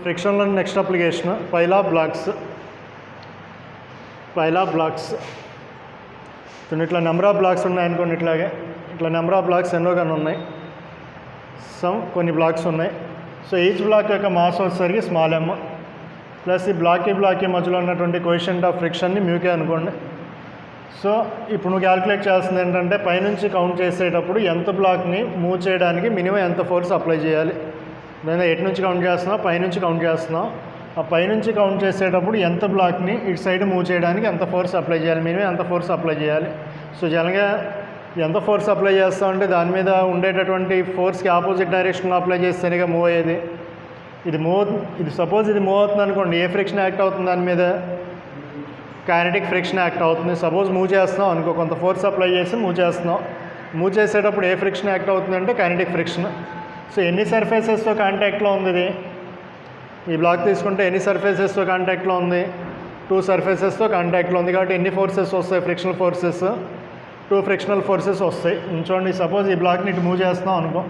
ఫ్రిక్షన్లో next application పైలా blocks. ఇట్లా number of blacks ఉన్నాయనుకోండి, ఇట్లా నెంబర్ ఆఫ్ బ్లాక్స్ ఎన్నో కానీ ఉన్నాయి, కొన్ని బ్లాక్స్ ఉన్నాయి. సో ఈచ్ బ్లాక్ యొక్క మాస్ వచ్చేసరికి స్మాల్ m ప్లస్ ఈ బ్లాక్కి మధ్యలో ఉన్నటువంటి కోఎఫిషియంట్ ఆఫ్ ఫ్రిక్షన్ని మ్యూకే అనుకోండి. సో ఇప్పుడు నువ్వు క్యాలిక్యులేట్ చేస్తుంది ఏంటంటే పైనుంచి కౌంట్ చేసేటప్పుడు ఎంత బ్లాక్ని మూవ్ చేయడానికి మినిమం ఎంత ఫోర్స్ అప్లై చేయాలి. లేదా ఎటు నుంచి కౌంట్ చేస్తున్నావు, పైనుంచి కౌంట్ చేస్తున్నావు, ఆ పైనుంచి కౌంట్ చేసేటప్పుడు ఎంత బ్లాక్ని ఇటు సైడ్ మూవ్ చేయడానికి ఎంత ఫోర్స్ అప్లై చేయాలి, మినిమం ఎంత ఫోర్స్ అప్లై చేయాలి. సో జనరల్గా ఎంత ఫోర్స్ అప్లై చేస్తామంటే దాని మీద ఉండేటటువంటి ఫోర్స్కి ఆపోజిట్ డైరెక్షన్లో అప్లై చేస్తేనే మూవ్ అయ్యేది. ఇది సపోజ్ ఇది మూవ్ అవుతుంది అనుకోండి, ఏ ఫ్రిక్షన్ యాక్ట్ అవుతుంది దాని మీద, కైనెటిక్ ఫ్రిక్షన్ యాక్ట్ అవుతుంది. సపోజ్ మూవ్ చేస్తున్నాం అనుకో, కొంత ఫోర్స్ అప్లై చేసి మూవ్ చేసేటప్పుడు ఏ ఫ్రిక్షన్ యాక్ట్ అవుతుందంటే కైనెటిక్ ఫ్రిక్షన్. సో ఎన్ని సర్ఫేసెస్తో కాంటాక్ట్లో ఉంది ఇది, ఈ బ్లాక్ తీసుకుంటే ఎన్ని సర్ఫేసెస్తో కాంటాక్ట్లో ఉంది, 2 సర్ఫేసెస్తో కాంటాక్ట్లో ఉంది. కాబట్టి ఎన్ని ఫోర్సెస్ వస్తాయి, ఫ్రిక్షనల్ ఫోర్సెస్ 2 ఫ్రిక్షనల్ ఫోర్సెస్ వస్తాయి. చూడండి, సపోజ్ ఈ బ్లాక్ని ఇటు మూవ్ చేస్తున్నాం అనుకో,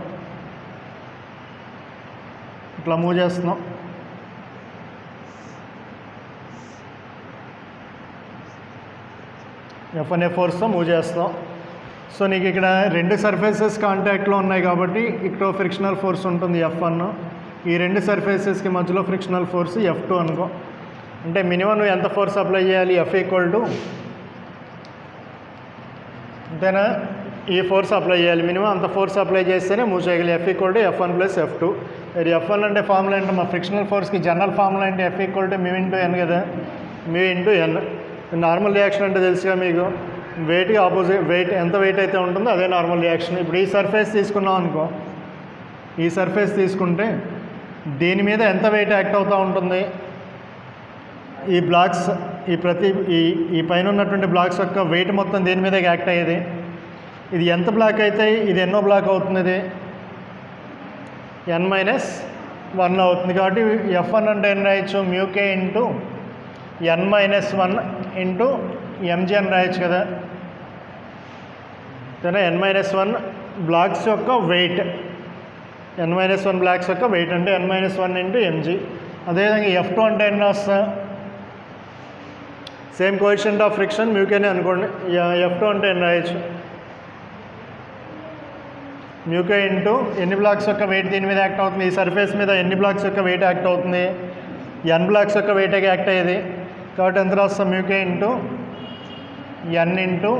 ఇట్లా మూవ్ చేస్తున్నాం, F1 ఫోర్స్తో మూవ్ చేస్తున్నాం. సో నీకు ఇక్కడ 2 సర్ఫేసెస్ కాంటాక్ట్లో ఉన్నాయి కాబట్టి ఇక్కడ ఫ్రిక్షనల్ ఫోర్స్ ఉంటుంది F1, ఈ 2 సర్ఫేసెస్కి మధ్యలో ఫ్రిక్షనల్ ఫోర్స్ F2 అనుకో. అంటే మినిమం నువ్వు ఎంత ఫోర్స్ అప్లై చేయాలి, F అంతేనా, ఈ ఫోర్స్ అప్లై చేయాలి, మినిమం అంత ఫోర్స్ అప్లై చేస్తేనే మూవ్ చేయగలి. F F1 + F2. F1 అంటే ఫార్ములా ఏంటో, మా ఫ్రిక్షనల్ ఫోర్స్కి జనరల్ ఫార్ములా అంటే F μ/n కదా, μ/n. నార్మల్ రియాక్షన్ అంటే తెలుసుగా మీకు, వెయిట్కి ఆపోజిట్ వెయిట్ ఎంత వెయిట్ అయితే ఉంటుందో అదే నార్మల్ రియాక్షన్. ఇప్పుడు ఈ సర్ఫేస్ తీసుకున్నాం అనుకో, ఈ సర్ఫేస్ తీసుకుంటే దీని మీద ఎంత వెయిట్ యాక్ట్ అవుతూ ఉంటుంది, ఈ బ్లాక్స్ ఈ పైన ఉన్నటువంటి బ్లాక్స్ యొక్క వెయిట్ మొత్తం దేని మీద యాక్ట్ అయ్యేది. ఇది ఎంత బ్లాక్ అయితే ఇది ఎన్నో బ్లాక్ అవుతుంది, ఇది n-1 అవుతుంది. కాబట్టి F1 అంటే ఏం రాయొచ్చు, μk × n-1 × mg అని రాయొచ్చు కదా. n-1 బ్లాక్స్ యొక్క వెయిట్, n-1 బ్లాక్స్ యొక్క వెయిట్ అంటే n-1 × mg. అదేవిధంగా F2 అంటే ఎన్ని వస్తా, సేమ్ కోఎఫిషియంట్ ఆఫ్ ఫ్రిక్షన్ మ్యూకేనే అనుకోండి. F2 అంటే ఎన్ని రాయొచ్చు, మ్యూకే ఇంటూ ఎన్ని బ్లాక్స్ యొక్క వెయిట్ దీని మీద యాక్ట్ అవుతుంది, ఈ సర్ఫేస్ మీద ఎన్ని బ్లాక్స్ యొక్క వెయిట్ యాక్ట్ అవుతుంది, n బ్లాక్స్ యొక్క వెయిట్ యాక్ట్ అయ్యేది. కాబట్టి ఎంత రాస్తాం, mu k into n ×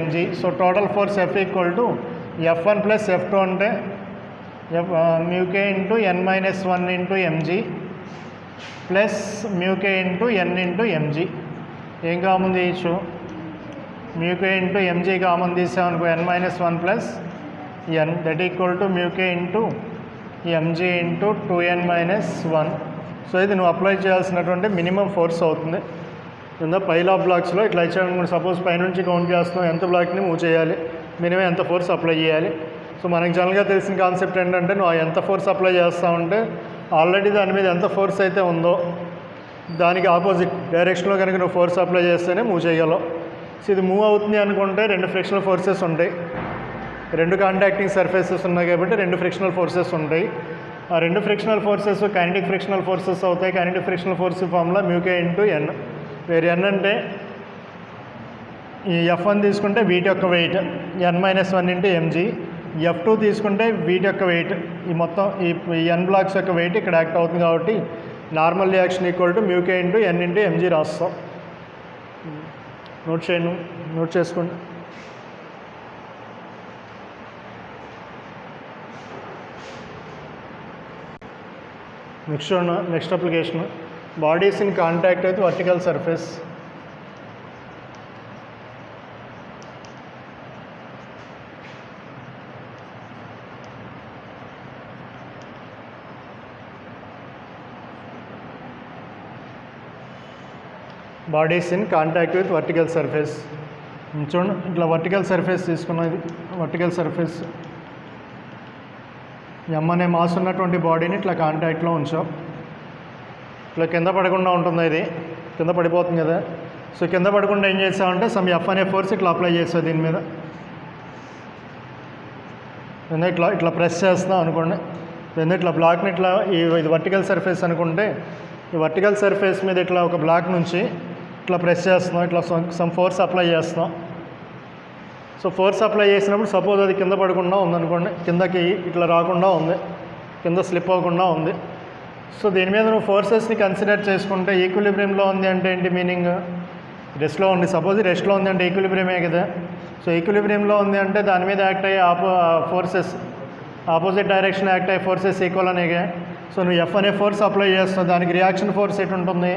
mg. So total force F F1 + F2 అంటే mu k into n-1 × mg plus mu k into n × mg. ఏం కామన్ తీయచ్చు, మ్యూకే ఇంటూ mg కామన్ తీసామనుకో, n-1 + n that equal to mu k into mg into 2n-1. So ఇది నువ్వు apply చేయాల్సినటువంటి minimum force అవుతుంది. కింద పైలా బ్లాక్స్లో ఇట్లా ఇచ్చాను, సపోజ్ పైనుంచి కౌంట్ చేస్తున్నాం ఎంత బ్లాక్ని మూవ్ చేయాలి, మినిమం ఎంత ఫోర్స్ అప్లై చేయాలి. సో మనకి జనరల్గా తెలిసిన కాన్సెప్ట్ ఏంటంటే, నువ్వు ఎంత ఫోర్స్ అప్లై చేస్తావంటే ఆల్రెడీ దాని మీద ఎంత ఫోర్స్ అయితే ఉందో దానికి ఆపోజిట్ డైరెక్షన్లో కనుక నువ్వు ఫోర్స్ అప్లై చేస్తేనే మూవ్ చేయగలవు. సో ఇది మూవ్ అవుతుంది అనుకుంటే 2 ఫ్రిక్షనల్ ఫోర్సెస్ ఉంటాయి, 2 కాంటాక్టింగ్ సర్ఫేసెస్ ఉన్నాయి కాబట్టి 2 ఫ్రిక్షనల్ ఫోర్సెస్ ఉంటాయి. ఆ 2 frictional forces kinetic frictional forces అవుతాయి. Kinetic frictional force formula mu k into n, వేరే n అంటే ఈ F1 తీసుకుంటే వీటి యొక్క వెయిట్ n-1 × mg, F2 తీసుకుంటే వీటి యొక్క వెయిట్, ఈ మొత్తం ఈ n బ్లాక్స్ యొక్క వెయిట్ ఇక్కడ యాక్ట్ అవుతుంది. కాబట్టి normal reaction equal to mu k into n × mg రాస్తాం. నోట్ చేసుకోండి. Next application bodies in contact with vertical surface. Bodies in contact with vertical surface. చూడండి, ఇట్లా వర్టికల్ సర్ఫేస్ తీసుకున్నాం, ఇది వర్టికల్ సర్ఫేస్. m అనే మాస్ ఉన్నటువంటి బాడీని ఇట్లా కాంటాక్ట్లో ఉంచాం, ఇట్లా కింద పడకుండా ఉంటుంది, ఇది కింద పడిపోతుంది కదా. సో కింద పడకుండా ఏం చేసామంటే సమ్ F అనే ఫోర్స్ ఇట్లా అప్లై చేస్తాం దీని మీద, ఇట్లా ప్రెస్ చేస్తున్నాం అనుకోండి, దెన్ ఇట్లా బ్లాక్ని ఇట్లా ఇది వర్టికల్ సర్ఫేస్ అనుకుంటే ఈ వర్టికల్ సర్ఫేస్ మీద ఇట్లా ఒక బ్లాక్ నుంచి ఇట్లా ప్రెస్ చేస్తున్నాం, ఇట్లా సమ్ ఫోర్స్ అప్లై చేస్తున్నాం. సో ఫోర్స్ అప్లై చేసినప్పుడు సపోజ్ అది కింద పడకుండా ఉందనుకోండి, కిందకి ఇట్లా రాకుండా ఉంది, కింద స్లిప్ అవ్వకుండా ఉంది. సో దీని మీద నువ్వు ఫోర్సెస్ని కన్సిడర్ చేసుకుంటే ఈక్విలిబ్రియంలో ఉంది అంటే ఏంటి మీనింగ్? రెస్ట్లో ఉంది. సపోజ్ రెస్ట్లో ఉంది అంటే ఈక్విలిబ్రియమే కదా. సో ఈక్విలిబ్రియంలో ఉంది అంటే దాని మీద యాక్ట్ అయ్యే ఫోర్సెస్ ఆపోజిట్ డైరెక్షన్ యాక్ట్ అయ్యే ఫోర్సెస్ ఈక్వల్ అనేగా. సో నువ్వు ఎఫ్ అనే ఫోర్స్ అప్లై చేస్తావు, దానికి రియాక్షన్ ఫోర్స్ ఎటు ఉంటుంది?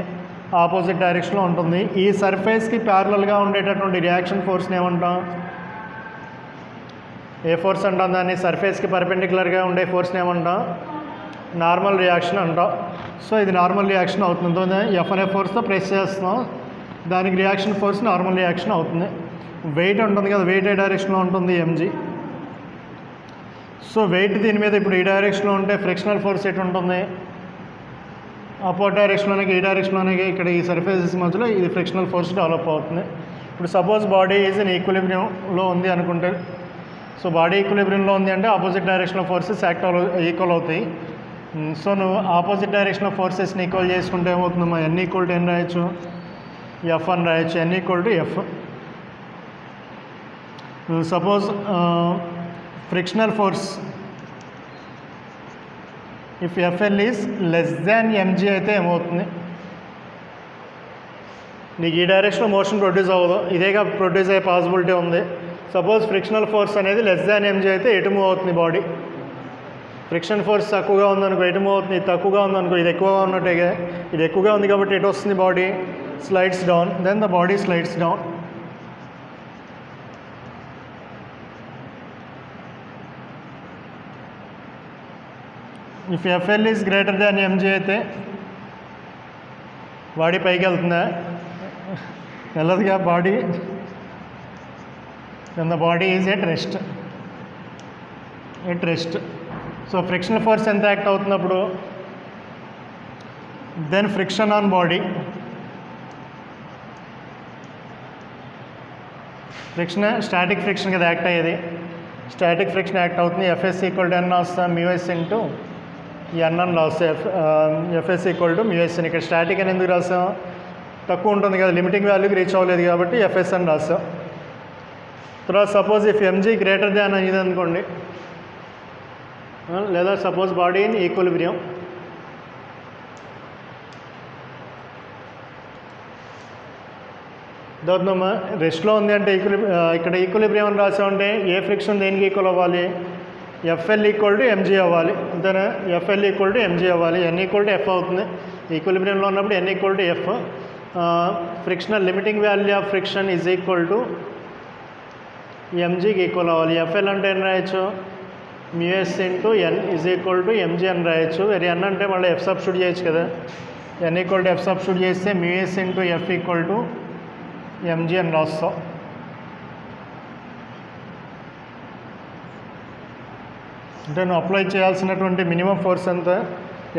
ఆపోజిట్ డైరెక్షన్లో ఉంటుంది. ఈ సర్ఫేస్కి ప్యారలల్గా ఉండేటటువంటి రియాక్షన్ ఫోర్స్ని ఏమంటాం? ఏ ఫోర్స్ అంటాం దాన్ని? సర్ఫేస్కి పర్పెండిక్యులర్గా ఉండే ఫోర్స్ని ఏమంటాం? నార్మల్ రియాక్షన్ అంటాం. సో ఇది నార్మల్ రియాక్షన్ అవుతుంది. ఎఫ్ అనే ఫోర్స్తో ప్రెస్ చేస్తున్నాం, దానికి రియాక్షన్ ఫోర్స్ నార్మల్ రియాక్షన్ అవుతుంది. వెయిట్ ఉంటుంది కదా, వెయిట్ ఏ డైరెక్షన్లో ఉంటుంది? ఎంజీ. సో వెయిట్ దీని మీద ఇప్పుడు ఈ డైరెక్షన్లో ఉంటే ఫ్రిక్షనల్ ఫోర్స్ ఎటు ఉంటుంది? అపోజిట్ డైరెక్షన్లోనే, ఈ డైరెక్షన్లోనే ఇక్కడ ఈ సర్ఫేసెస్ మధ్యలో ఇది ఫ్రిక్షనల్ ఫోర్స్ డెవలప్ అవుతుంది. ఇప్పుడు సపోజ్ బాడీ ఈజ్ ఇన్ ఈక్విలిబ్రియంలో ఉంది అనుకుంటే, సో బాడీ ఈక్విలిబ్రియంలో ఉంది అంటే ఆపోజిట్ డైరెక్షన్లో ఫోర్సెస్ ఈక్వల్ అవుతాయి. సో నువ్వు ఆపోజిట్ డైరెక్షన్లో ఫోర్సెస్ని ఈక్వల్ చేసుకుంటే ఏమవుతుందమ్మా? ఎన్ ఈక్వల్ టు ఎన్ రాయొచ్చు, ఎఫ్ అని రాయొచ్చు. N equal to F. Suppose frictional force if F L is less than m g అయితే ఏమవుతుంది? నీకు ఈ డైరెక్షన్లో మోషన్ ప్రొడ్యూస్ అవ్వదు, ఇదేగా ప్రొడ్యూస్ అయ్యే పాసిబిలిటీ ఉంది. సపోజ్ ఫ్రిక్షనల్ ఫోర్స్ అనేది లెస్ దాన్ ఎంజీ అయితే ఎటు మూవ్ అవుతుంది బాడీ? ఫ్రిక్షన్ ఫోర్స్ తక్కువగా ఉందనుకో ఎటు మూవ్ అవుతుంది? ఇది తక్కువగా ఉందనుకో ఇది ఎక్కువగా ఉన్నట్టుగా. ఇది ఎక్కువగా ఉంది కాబట్టి ఎటు వస్తుంది body? Slides down. Then the body slides down. If F L is greater than m g అయితే బాడీ పైకి వెళ్తుందా? వెళ్ళదుగా body. Then the body is at rest. So frictional force ఎంత యాక్ట్ అవుతున్నప్పుడు? Then friction on body. Friction static friction కదా act అయ్యేది. Static friction act అవుతుంది. F S equal to N రాస్తాం, మ్యూఎస్ ఇంటూ ఎన్ అని రాస్తాం. F S equal to mu s. ఇక్కడ static అని ఎందుకు రాస్తాం? తక్కువ ఉంటుంది కదా, లిమిటింగ్ వాల్యూకి రీచ్ అవ్వలేదు కాబట్టి ఎఫ్ఎస్ అని రాస్తాం. తర్వాత suppose if MG greater than అనేది అనుకోండి, లేదా సపోజ్ బాడీ ఇన్ ఈక్విలిబ్రియం. దొరుకుతామా? రెస్ట్లో ఉంది అంటే ఇక్కడ ఈక్విలిబ్రియం అని రాసామంటే ఏ ఫ్రిక్షన్ దేనికి ఈక్వల్ అవ్వాలి? ఎఫ్ఎల్ ఈక్వల్ టు ఎంజీ అవ్వాలి. అంతేనా? ఎఫ్ఎల్ ఈక్వల్ టు ఎంజీ అవ్వాలి. ఎన్ ఈక్వల్ టు ఎఫ్ అవుతుంది. ఈక్విలిబ్రియంలో ఉన్నప్పుడు N equal to F. Frictional limiting value of friction is equal to ఎంజీకి ఈక్వల్ అవ్వాలి. ఎఫ్ఎల్ అంటే ఏం రాయొచ్చు? Mu s into N is equal to MG అని రాయొచ్చు. వెరీ ఎన్ అంటే మళ్ళీ ఎఫ్ సబ్స్టిట్యూట్ చేయొచ్చు కదా. N equal to F substitute చేస్తే mu s into F equal to MG అని రాస్తాం. అంటే నువ్వు అప్లై చేయాల్సినటువంటి మినిమం ఫోర్స్ ఎంత?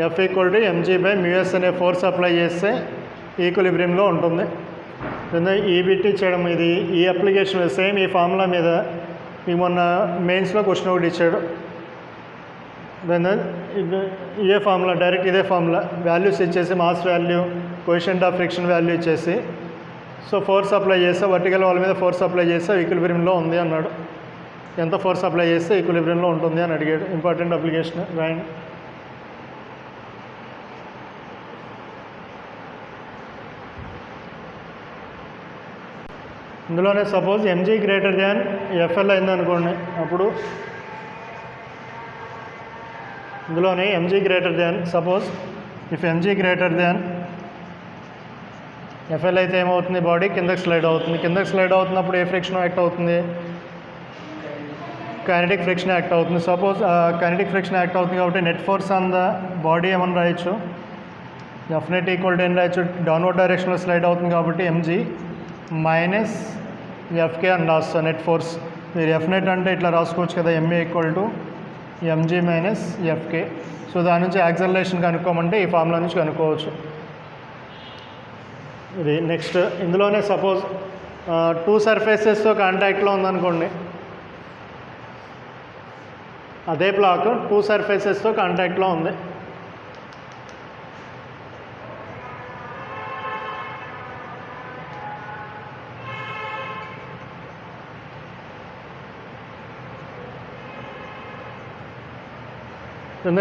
F equal to MG by mu s అనే ఫోర్స్ అప్లై చేస్తే ఈక్విలిబ్రియంలో ఉంటుంది. ఈబిటీ చేయడం ఇది ఈ అప్లికేషన్ సేమ్ ఈ ఫార్ములా మీద మీకు మొన్న మెయిన్స్లో క్వశ్చన్ ఒకటి ఇచ్చాడు. దాని ఇదే ఫార్ములా, డైరెక్ట్ ఇదే ఫార్ములా వాల్యూస్ ఇచ్చేసి mass value, coefficient of friction value ఇచ్చేసి సో ఫోర్స్ అప్లై చేస్తే వర్టికల్ వాళ్ళ మీద ఫోర్స్ అప్లై చేస్తే ఈక్విలిబ్రియంలో ఉంది అన్నాడు. ఎంత ఫోర్స్ అప్లై చేస్తే ఈక్విలిబ్రియంలో ఉంటుంది అని అడిగాడు. ఇంపార్టెంట్ అప్లికేషన్ రాయండి. ఇందులోనే suppose MG greater than FL అయిందనుకోండి, అప్పుడు ఇందులోనే MG greater than suppose if MG greater than FL అయితే ఏమవుతుంది? బాడీ కిందకి స్లైడ్ అవుతుంది. కిందకి స్లైడ్ అవుతున్నప్పుడు ఏ ఫ్రిక్షన్ యాక్ట్ అవుతుంది? కైనెటిక్ ఫ్రిక్షన్ యాక్ట్ అవుతుంది. సపోజ్ కైనెటిక్ ఫ్రిక్షన్ యాక్ట్ అవుతుంది కాబట్టి net force on the body ఏమని రాయొచ్చు? ఎఫ్ నెట్ ఈక్వల్ టు ఏం రాయొచ్చు? డౌన్వర్డ్ డైరెక్షన్లో స్లైడ్ అవుతుంది కాబట్టి ఎంజీ మైనస్ ఎఫ్కే అని రాస్తాం నెట్ ఫోర్స్. మీరు ఎఫ్ నెట్ అంటే ఇట్లా రాసుకోవచ్చు కదా, MA equal to MG minus FK. So దాని నుంచి యాక్సలరేషన్ కనుక్కోమంటే ఈ ఫార్ములా నుంచి కనుక్కోవచ్చు. ఇది నెక్స్ట్ ఇందులోనే సపోజ్ టూ సర్ఫేసెస్తో కాంటాక్ట్లో ఉందనుకోండి, అదే బ్లాక్ 2 సర్ఫేసెస్తో కాంటాక్ట్లో ఉంది.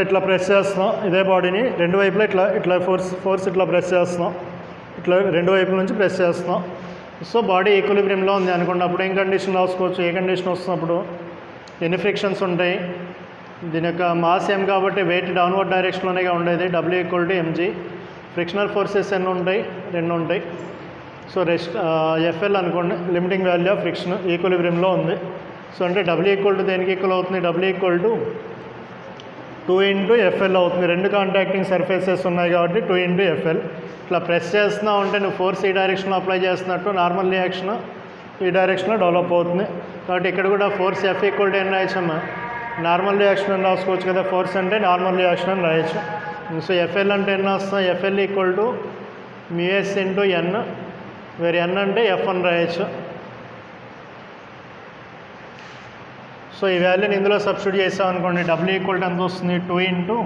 ఇట్లా ప్రెస్ చేస్తున్నాం ఇదే బాడీని రెండు వైపులా ఇట్లా ఫోర్స్ ఇట్లా ప్రెస్ చేస్తున్నాం, ఇట్లా రెండు వైపుల నుంచి ప్రెస్ చేస్తున్నాం. సో బాడీ ఈక్విలిబ్రియంలో ఉంది అనుకోండి. అప్పుడు ఏం కండిషన్ రాసుకోవచ్చు, ఏ కండిషన్ వస్తున్నప్పుడు ఎన్ని ఫ్రిక్షన్స్ ఉంటాయి, దీని యొక్క మాస్ M కాబట్టి వెయిట్ డౌన్వర్డ్ డైరెక్షన్లోనే ఉండేది, W = mg. ఫ్రిక్షనల్ ఫోర్సెస్ ఎన్ని ఉంటాయి, 2 ఉంటాయి. సో FL అనుకోండి, లిమిటింగ్ వాల్యూ ఆఫ్ ఫ్రిక్షన్, ఈక్విలిబ్రియంలో ఉంది. సో అంటే W దేనికి ఈక్వల్ అవుతుంది, W 2 × FL అవుతుంది. రెండు కాంటాక్టింగ్ సర్ఫేసెస్ ఉన్నాయి కాబట్టి 2 × FL. ఇట్లా ప్రెస్ చేస్తున్నావు అంటే నువ్వు ఫోర్స్ ఈ డైరెక్షన్లో అప్లై చేస్తున్నట్టు నార్మల్ రియాక్షన్ ఈ డైరెక్షన్లో డెవలప్ అవుతుంది. కాబట్టి ఇక్కడ కూడా ఫోర్స్ F = ఏం రాయచ్చమ్మా, నార్మల్ రియాక్షన్ అని రాసుకోవచ్చు కదా. ఫోర్స్ అంటే నార్మల్ రియాక్షన్ అని రాయొచ్చు. సో FL అంటే ఎన్ని వస్తాం, FL = μs × n, వేరే n అంటే F అని రాయొచ్చు. సో ఈ వాల్యూని ఇందులో సబ్స్టిట్యూట్ చేసాం అనుకోండి, W = ఎంత వస్తుంది, 2 ×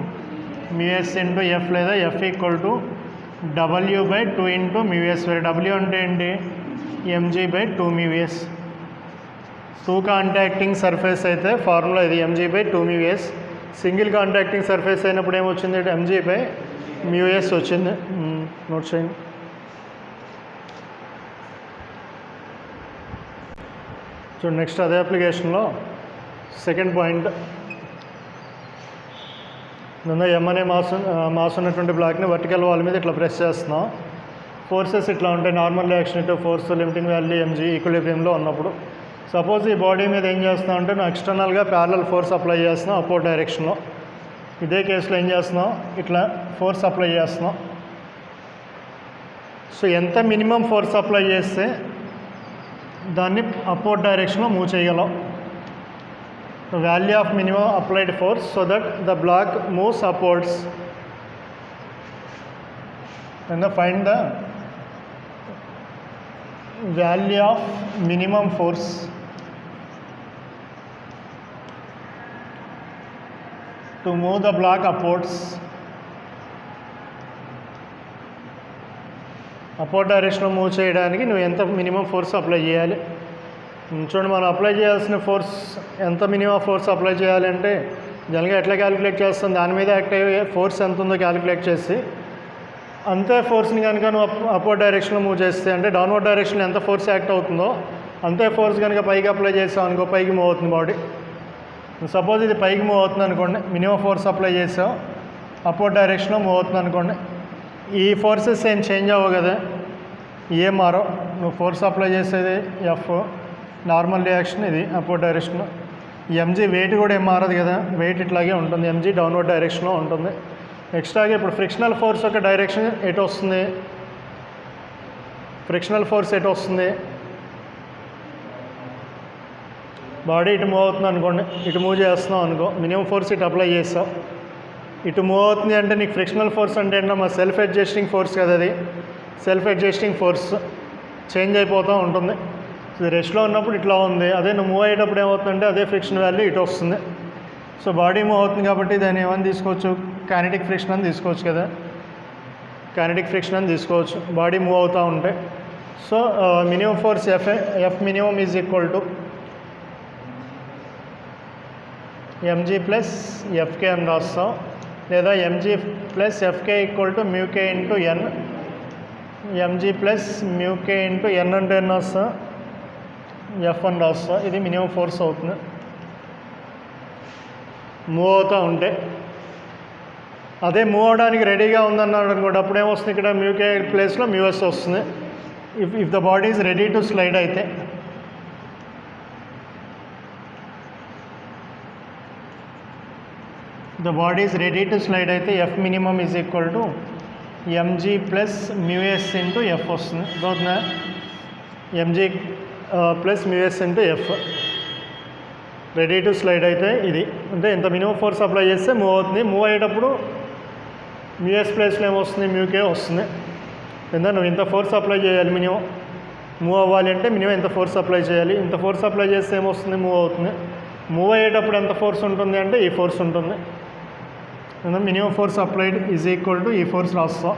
μs × F లేదా F = W / 2 × μs. వేరే W అంటే ఏంటి, mg / 2 μs. 2 కాంటాక్టింగ్ సర్ఫేస్ అయితే ఫార్ములా ఇది, mg / 2 μs. Single contacting surface అయినప్పుడు ఏమొచ్చింది, mg / μs వచ్చింది. నోట్ చేయండి. చూడండి నెక్స్ట్ అదే అప్లికేషన్లో సెకండ్ పాయింట్, M అనే మాస్ ఉన్నటువంటి బ్లాక్ని వర్టికల్ వాల్ మీద ఇట్లా ప్రెస్ చేస్తున్నాం. ఫోర్సెస్ ఇట్లా ఉంటాయి, నార్మల్ రియాక్షన్ ఇటు ఫోర్స్ లిమిటింగ్ వాల్యూ mg ఈక్విలిబ్రియంలో ఉన్నప్పుడు. సపోజ్ ఈ బాడీ మీద ఏం చేస్తున్నాం అంటే నువ్వు ఎక్స్టర్నల్గా ప్యారలల్ ఫోర్స్ అప్లై చేస్తున్నాం అపోజిట్ డైరెక్షన్లో. ఇదే కేసులో ఏం చేస్తున్నాం, ఇట్లా ఫోర్స్ అప్లై చేస్తున్నాం. సో ఎంత మినిమం ఫోర్స్ అప్లై చేస్తే దాన్ని అపోజిట్ డైరెక్షన్లో మూవ్ చేయగలం. The value of minimum applied force so that the block moves upwards, and find the value of minimum force to move the block upwards. Opposite డైరెక్షన్లో move చేయడానికి నువ్వు ఎంత minimum force apply చేయాలి. చూడండి, మనం apply చేయాల్సిన force ఎంత, minimum force apply చేయాలంటే జనరల్గా ఎట్లా క్యాలిక్యులేట్ చేస్తాం, దాని మీద యాక్ట్ అయ్యే ఫోర్స్ ఎంత ఉందో క్యాలిక్యులేట్ చేసి అంతే ఫోర్స్ని కనుక నువ్వు అప్వర్డ్ డైరెక్షన్లో మూవ్ చేస్తే, అంటే డౌన్వర్డ్ డైరెక్షన్లో ఎంత ఫోర్స్ యాక్ట్ అవుతుందో అంతే ఫోర్స్ కనుక పైకి అప్లై చేసాం అనుకో, పైకి మూవ్ అవుతుంది బాడీ. సపోజ్ ఇది పైకి మూవ్ అవుతుంది అనుకోండి, మినిమం ఫోర్స్ అప్లై చేసావు, అప్వర్డ్ డైరెక్షన్లో మూవ్ అవుతుంది అనుకోండి. ఈ ఫోర్సెస్ ఏం చేంజ్ అవ్వవు కదా, ఏం మారో. నువ్వు ఫోర్స్ అప్లై చేసేది F, నార్మల్ రియాక్షన్ ఇది అపోజిట్ డైరెక్షన్. mg వెయిట్ కూడా ఏం మారదు కదా, వెయిట్ ఇట్లాగే ఉంటుంది, mg డౌన్వర్డ్ డైరెక్షన్లో ఉంటుంది. ఎక్స్ట్రాగా ఇప్పుడు ఫ్రిక్షనల్ ఫోర్స్ యొక్క డైరెక్షన్ ఎటు వస్తుంది, ఫ్రిక్షనల్ ఫోర్స్ ఎటు వస్తుంది, బాడీ ఇటు మూవ్ అవుతుంది అనుకోండి, ఇటు మూవ్ చేస్తున్నావు అనుకో, మినిమం ఫోర్స్ ఇటు అప్లై చేస్తావు, ఇటు మూవ్ అవుతుంది అంటే నీకు ఫ్రిక్షనల్ ఫోర్స్ అంటే ఏంటమ్మా, సెల్ఫ్ అడ్జస్టింగ్ ఫోర్స్ కదా, అది సెల్ఫ్ అడ్జస్టింగ్ ఫోర్స్ చేంజ్ అయిపోతూ ఉంటుంది. రెస్ట్లో ఉన్నప్పుడు ఇట్లా ఉంది, అదే నువ్వు మూవ్ అయ్యేటప్పుడు ఏమవుతుందంటే అదే ఫ్రిక్షన్ వాల్యూ ఇటు వస్తుంది. సో బాడీ మూవ్ అవుతుంది కాబట్టి దాన్ని ఏమని తీసుకోవచ్చు, కైనెటిక్ ఫ్రిక్షన్ అని తీసుకోవచ్చు కదా, కైనెటిక్ ఫ్రిక్షన్ అని తీసుకోవచ్చు బాడీ మూవ్ అవుతూ ఉంటే. So minimum force F minimum is equal to mg + Fk అని రాస్తాం, లేదా mg + Fk = μk × n. mg + μk × n అంటే ఎన్ని వస్తా, F అని రాస్తా. ఇది మినిమం ఫోర్స్ అవుతుంది మూవ్ అవుతూ ఉంటే. అదే మూవ్ అవడానికి రెడీగా ఉందన్నాడు అనుకోండి, అప్పుడు ఏమొస్తుంది, ఇక్కడ μk ప్లేస్లో μs వస్తుంది. If the body is ready to slide అయితే. The body is ready to slide అయితే F minimum is equal to mg + μs × F వస్తుంది. అవుతుందా, mg + μs × F. Ready to slide అయితే ఇది, అంటే ఇంత మినిమం ఫోర్స్ అప్లై చేస్తే మూవ్ అవుతుంది. మూవ్ అయ్యేటప్పుడు μs ప్లేస్లో ఏమొస్తుంది, μk వస్తుంది. ఎందుకంటే నువ్వు ఇంత ఫోర్స్ అప్లై చేయాలి, మినిమం మూవ్ అవ్వాలి అంటే మినిమం ఇంత ఫోర్స్ అప్లై చేయాలి. ఇంత ఫోర్స్ అప్లై చేస్తే ఏమొస్తుంది, మూవ్ అవుతుంది. మూవ్ అయ్యేటప్పుడు ఎంత ఫోర్స్ ఉంటుంది అంటే ఈ ఫోర్స్ ఉంటుంది. Minimum force applied is equal to ఈ ఫోర్స్ రాస్తాం.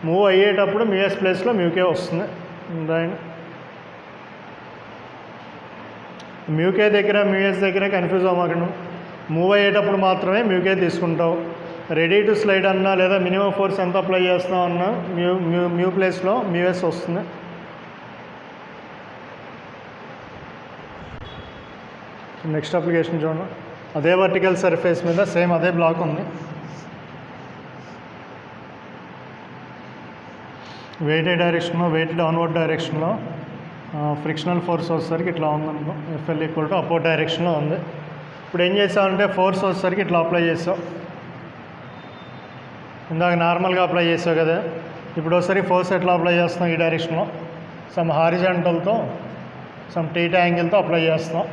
మూవ్ అయ్యేటప్పుడు మ్యూఎస్ ప్లేస్లో మ్యూకే వస్తుంది. రైట్, మ్యూకే దగ్గర మ్యూఎస్ దగ్గర కన్ఫ్యూజ్ అవ్వకండి. మూవ్ అయ్యేటప్పుడు మాత్రమే మ్యూకే తీసుకుంటావు. రెడీ టు స్లైడ్ అన్నా లేదా మినిమం ఫోర్స్ ఎంత అప్లై చేస్తాం అన్నా మ్యూ ప్లేస్లో మ్యూఎస్ వస్తుంది. నెక్స్ట్ అప్లికేషన్ చూడండి. అదే వర్టికల్ సర్ఫేస్ మీద సేమ్ అదే బ్లాక్ ఉంది. వెయిట్ డైరెక్షన్లో వెయిట్ డౌన్వర్డ్ డైరెక్షన్లో ఫ్రిక్షనల్ ఫోర్స్ వచ్చేసరికి ఇట్లా ఉందనుకో, ఎఫ్ఎల్ ఈక్వల్ టు అపోర్డ్ డైరెక్షన్లో ఉంది. ఇప్పుడు ఏం చేసావంటే ఫోర్స్ వచ్చేసరికి ఇట్లా అప్లై చేసావు. ఇందాక నార్మల్గా అప్లై చేసావు కదా, ఇప్పుడు ఒకసారి ఫోర్స్ ఎట్లా అప్లై చేస్తాం ఈ డైరెక్షన్లో సమ్ హారిజాంటల్తో సమ్ టీటా యాంగిల్తో అప్లై చేస్తాం.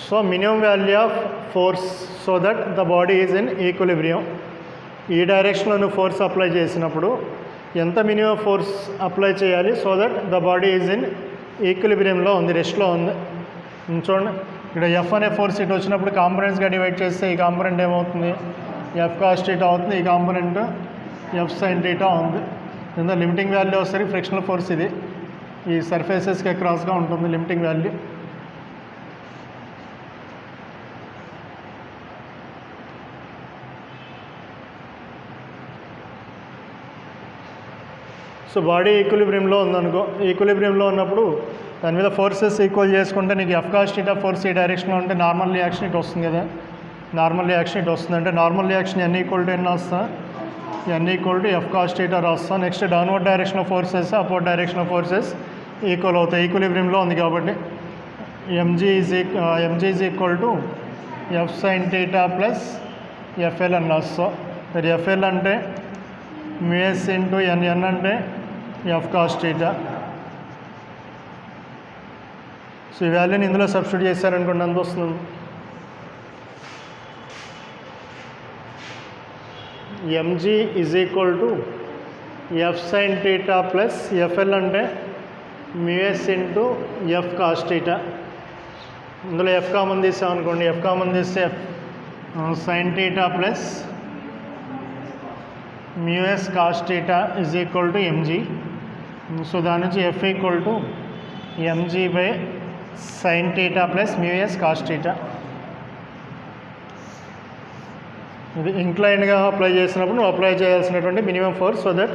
So minimum value of force so that the body is in equilibrium. ఈ డైరెక్షన్లో నువ్వు ఫోర్స్ అప్లై చేసినప్పుడు ఎంత మినిమం ఫోర్స్ అప్లై చేయాలి so that the body is in ఈక్విలిబ్రియంలో ఉంది, రెస్ట్లో ఉంది. చూడండి, ఇక్కడ ఎఫ్ అనే ఫోర్స్ ఇటు వచ్చినప్పుడు కాంపొనెంట్స్గా డివైడ్ చేస్తే ఈ కాంపొనెంట్ ఏమవుతుంది, ఎఫ్ కాస్ టీటా అవుతుంది, ఈ కాంపొనెంట్ ఎఫ్ సైన్ టీటా ఉంది. ఇంత లిమిటింగ్ వాల్యూ వస్తుంది ఫ్రిక్షనల్ ఫోర్స్. ఇది ఈ సర్ఫేసెస్కి అక్రాస్గా ఉంటుంది లిమిటింగ్ వాల్యూ. సో బాడీ ఈక్విలిబ్రియంలో ఉందనుకో, ఈక్విలిబ్రియంలో ఉన్నప్పుడు దాని మీద ఫోర్సెస్ ఈక్వల్ చేసుకుంటే నీకు ఎఫ్ కాస్ టీటా ఫోర్స్ ఈ డైరెక్షన్లో ఉంటే నార్మల్ రియాక్షన్ ఇటు వస్తుంది కదా, నార్మల్ రియాక్షన్ ఇటు వస్తుంది. అంటే normal reaction N equal to N వస్తా, N equal to F cos theta రాస్తాం. Next downward direction of forces upward direction of forces equal అవుతాయి. ఈక్విలిబ్రియంలో ఉంది కాబట్టి M G is equal to F sine theta plus F L అని రాస్తాం. మరి FL అంటే మ్యూఎస్ ఇంటూ ఎన్ అంటే ఎఫ్ కాస్ టీటా. సో ఈ వాల్యూని ఇందులో సబ్స్టిట్యూట్ చేశారనుకోండి ఎంత వస్తుంది, M G is equal to F sine theta plus F L అంటే mu S into F cos theta. ఇందులో ఎఫ్ కామన్ తీసామనుకోండి, ఎఫ్ కామన్ తీస్తే sine theta plus mu S cos theta is equal to M G. So దాని నుంచి F equal to MG by sine theta plus mu S cos theta. ఇది ఇంక్లైన్డ్గా apply చేసినప్పుడు నువ్వు apply చేయాల్సినటువంటి minimum force so that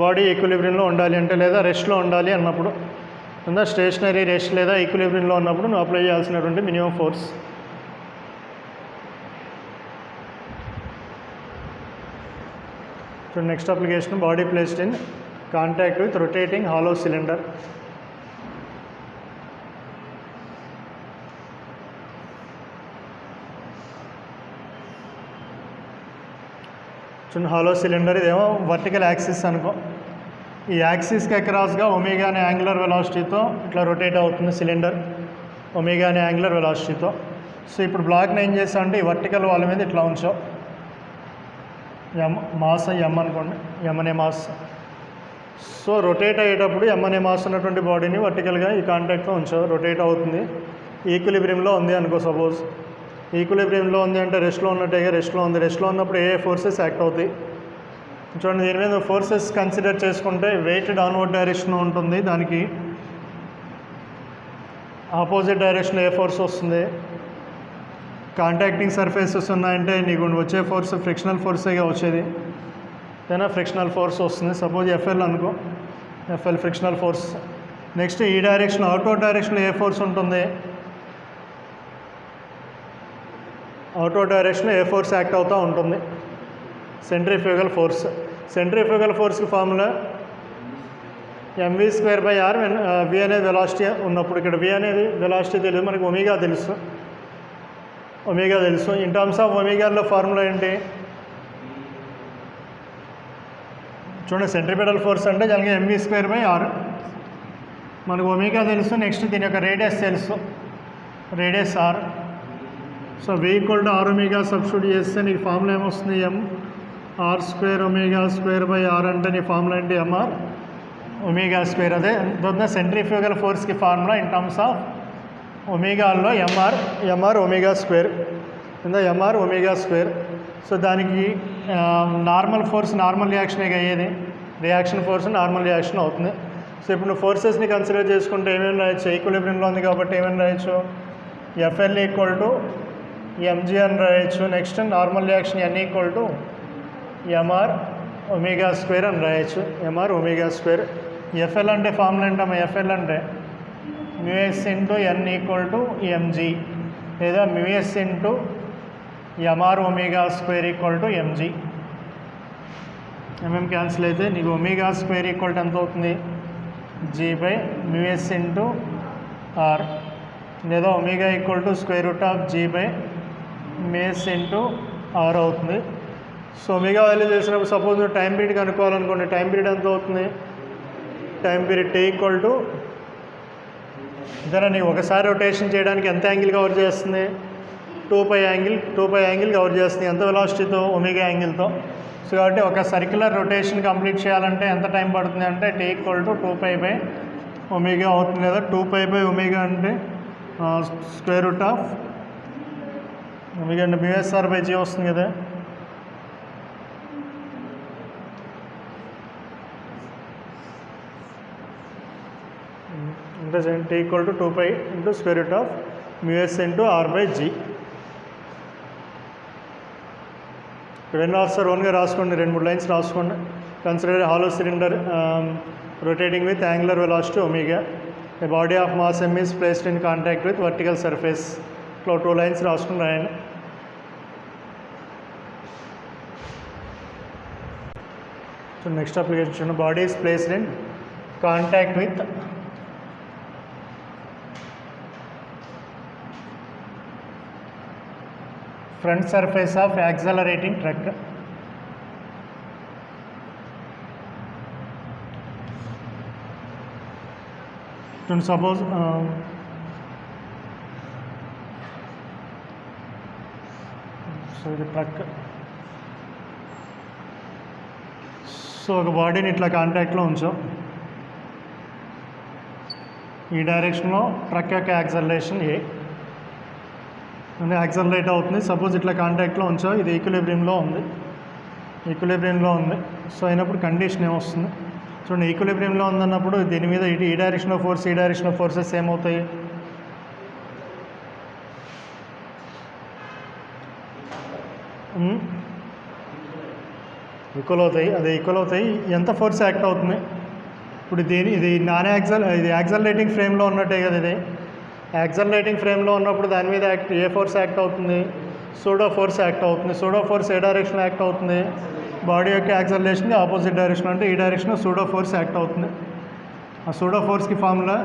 body ఈక్విలిబ్రియంలో ఉండాలి అంటే, లేదా రెస్ట్లో ఉండాలి అన్నప్పుడు, లేదా స్టేషనరీ రెస్ట్ లేదా ఈక్విలిబ్రియంలో ఉన్నప్పుడు నువ్వు అప్లై చేయాల్సినటువంటి minimum force. So next application body placed in contact with rotating hollow cylinder. చూడండి, హాలో సిలిండర్ ఇదేమో వర్టికల్ యాక్సిస్ అనుకో, ఈ యాక్సిస్కి అక్రాస్గా ఒమేగా అనే యాంగులర్ వెలాసిటీతో ఇట్లా రొటేట్ అవుతుంది సిలిండర్, ఒమేగా అనే యాంగులర్ వెలాసిటీతో. సో ఇప్పుడు బ్లాక్ని ఏం చేసావు అంటే ఈ వర్టికల్ వాల్ మీద ఇట్లా ఉంచావు, మాస్ ఎమ్ అనుకోండి, ఎమ్ అనే మాస్. సో రొటేట్ అయ్యేటప్పుడు ఎమ్ అనే మాస్ ఉన్నటువంటి బాడీని వర్టికల్గా ఈ కాంటాక్ట్లో ఉంచావు, రొటేట్ అవుతుంది. ఈక్విలిబ్రియంలో ఉంది అనుకో, సపోజ్ ఈక్విలిబ్రియంలో ఉంది అంటే రెస్ట్లో ఉన్నట్టుగా రెస్ట్లో ఉంది. రెస్ట్లో ఉన్నప్పుడు ఏ ఫోర్సెస్ యాక్ట్ అవుతాయి చూడండి. దీని మీద ఫోర్సెస్ కన్సిడర్ చేసుకుంటే వెయిట్ డౌన్వర్డ్ డైరెక్షన్ ఉంటుంది, దానికి ఆపోజిట్ డైరెక్షన్ ఏ ఫోర్స్ వస్తుంది, కాంటాక్టింగ్ సర్ఫేసెస్ ఉన్నాయంటే నీకు వచ్చే ఫోర్స్ ఫ్రిక్షనల్ ఫోర్సేగా వచ్చేది, ఏదైనా ఫ్రిక్షనల్ ఫోర్స్ వస్తుంది. సపోజ్ ఎఫ్ఎల్ అనుకో, ఎఫ్ఎల్ ఫ్రిక్షనల్ ఫోర్స్. నెక్స్ట్ ఈ డైరెక్షన్ అవుట్వర్డ్ డైరెక్షన్లో ఏ ఫోర్స్ ఉంటుంది, అవుట్వర్డ్ డైరెక్షన్లో ఏ ఫోర్స్ యాక్ట్ అవుతూ ఉంటుంది, సెంట్రిఫ్యూగల్ ఫోర్స్. సెంట్రిఫ్యూగల్ ఫోర్స్కి ఫార్ములా mv²/r v అనేది వెలాసిటీ ఉన్నప్పుడు, ఇక్కడ v అనేది వెలాసిటీ తెలియదు మనకి, ఒమేగా తెలుసు, ఒమేగా తెలుసు. ఇన్ టర్మ్స్ ఆఫ్ ఒమేగాలో ఫార్ములా ఏంటి చూడండి, సెంట్రిపెటల్ ఫోర్స్ అంటే జనరల్గా mv²/r, మనకు ఒమేగా తెలుసు. నెక్స్ట్ దీని యొక్క రేడియస్ తెలుసు, radius r. So v equal to r omega substitute చేస్తే నీకు ఫార్ములా ఏమొస్తుంది, mr²ω²/r అంటే నీ ఫార్ములా ఏంటి, mr ఒమేగా స్క్వేర్. అదే సెంట్రిఫ్యూగల్ ఫోర్స్కి ఫార్ములా ఇన్ టర్మ్స్ ఆఫ్ ఒమేగాలో ఎంఆర్ ఒమేగా స్క్వేర్ కింద ఎంఆర్ ఒమేగా స్క్వేర్. సో దానికి నార్మల్ ఫోర్స్ నార్మల్ రియాక్షనే అయ్యేది, రియాక్షన్ ఫోర్స్ నార్మల్ రియాక్షన్ అవుతుంది. సో ఇప్పుడు నువ్వు ఫోర్సెస్ని కన్సిడర్ చేసుకుంటే ఏమేమి రాయొచ్చు, ఈక్విలిబ్రియంలో ఉంది కాబట్టి ఏమేమి రాయొచ్చు, ఎఫ్ఎల్ ఈక్వల్ టు ఎంజీ అని రాయొచ్చు. Next normal reaction N equal to M R omega square అని రాయొచ్చు, ఎంఆర్ ఒమేగా స్క్వేర్. ఎఫ్ఎల్ అంటే ఫార్ములా ఏంటమ్మా, ఎఫ్ఎల్ అంటే mu S into N equal to M G లేదా mu S into M R omega square equal to M G. M M cancel అయితే నీకు omega square equal to ఎంత అవుతుంది, G by mu S into R లేదా omega equal to square root of G by mu S into R అవుతుంది. So omega value చేసినప్పుడు suppose నువ్వు time period కనుక్కోవాలనుకోండి, time period ఎంత అవుతుంది, time period T equal to దాన్ని ఒకసారి రొటేషన్ చేయడానికి ఎంత యాంగిల్ కవర్ చేస్తుంది, 2π యాంగిల్ కవర్ చేస్తుంది. ఎంత వెలాసిటీతో, ఒమేగా యాంగిల్తో. సో కాబట్టి ఒక సర్క్యులర్ రొటేషన్ కంప్లీట్ చేయాలంటే ఎంత టైం పడుతుంది అంటే T equal to 2π by omega అవుతుంది. లేదా 2π బై ఒమేగా అంటే స్క్వేర్ రూట్ ఆఫ్ ఒమేగా అంటే మ్యూఎస్ఆర్ బై జీ వస్తుంది కదా. అంటే T equal to 2π into square root of mu S into R by G. ఇక్కడ ఎన్ని రాస్తారు ఓన్గా రాసుకోండి, 2-3 లైన్స్ రాసుకోండి. Consider hollow cylinder rotating with angular velocity omega, a body of mass M is placed in contact with vertical surface. ఇట్లా 2 lines రాసుకుని రాయండి. So next application చూడండి, body is placed in contact with front surface of accelerating truck. Suppose so the truck, so ఒక బాడీని ఇట్లా కాంటాక్ట్లో ఉంచాం, ఈ డైరెక్షన్లో ట్రక్ యొక్క యాక్సలరేషన్ ఏ యాక్సలరేట్ అవుతుంది. సపోజ్ ఇట్లా కాంటాక్ట్లో ఉంచావు, ఇది ఈక్విలిబ్రియంలో ఉంది. సో అయినప్పుడు కండిషన్ ఏమొస్తుంది చూడండి, ఈక్విలిబ్రియంలో ఉందన్నప్పుడు దీని మీద ఈ డైరెక్షన్ ఆఫ్ ఫోర్స్, ఈ డైరెక్షన్ ఆఫ్ ఫోర్సెస్ ఏమవుతాయి, ఈక్వల్ అవుతాయి. అదే ఈక్వల్ అవుతాయి. ఎంత ఫోర్స్ యాక్ట్ అవుతుంది ఇప్పుడు ఇది యాక్సలరేటింగ్ ఫ్రేమ్లో ఉన్నట్టే కదా. ఇది యాక్సలరేటింగ్ ఫ్రేమ్లో ఉన్నప్పుడు దాని మీద ఏ ఫోర్స్ యాక్ట్ అవుతుంది, సూడో ఫోర్స్ యాక్ట్ అవుతుంది. సూడో ఫోర్స్ ఏ డైరెక్షన్ యాక్ట్ అవుతుంది, బాడీ యొక్క యాక్సలరేషన్కి ఆపోజిట్ డైరెక్షన్, అంటే ఈ డైరెక్షన్ సూడో ఫోర్స్ యాక్ట్ అవుతుంది. ఆ సూడో ఫోర్స్కి formula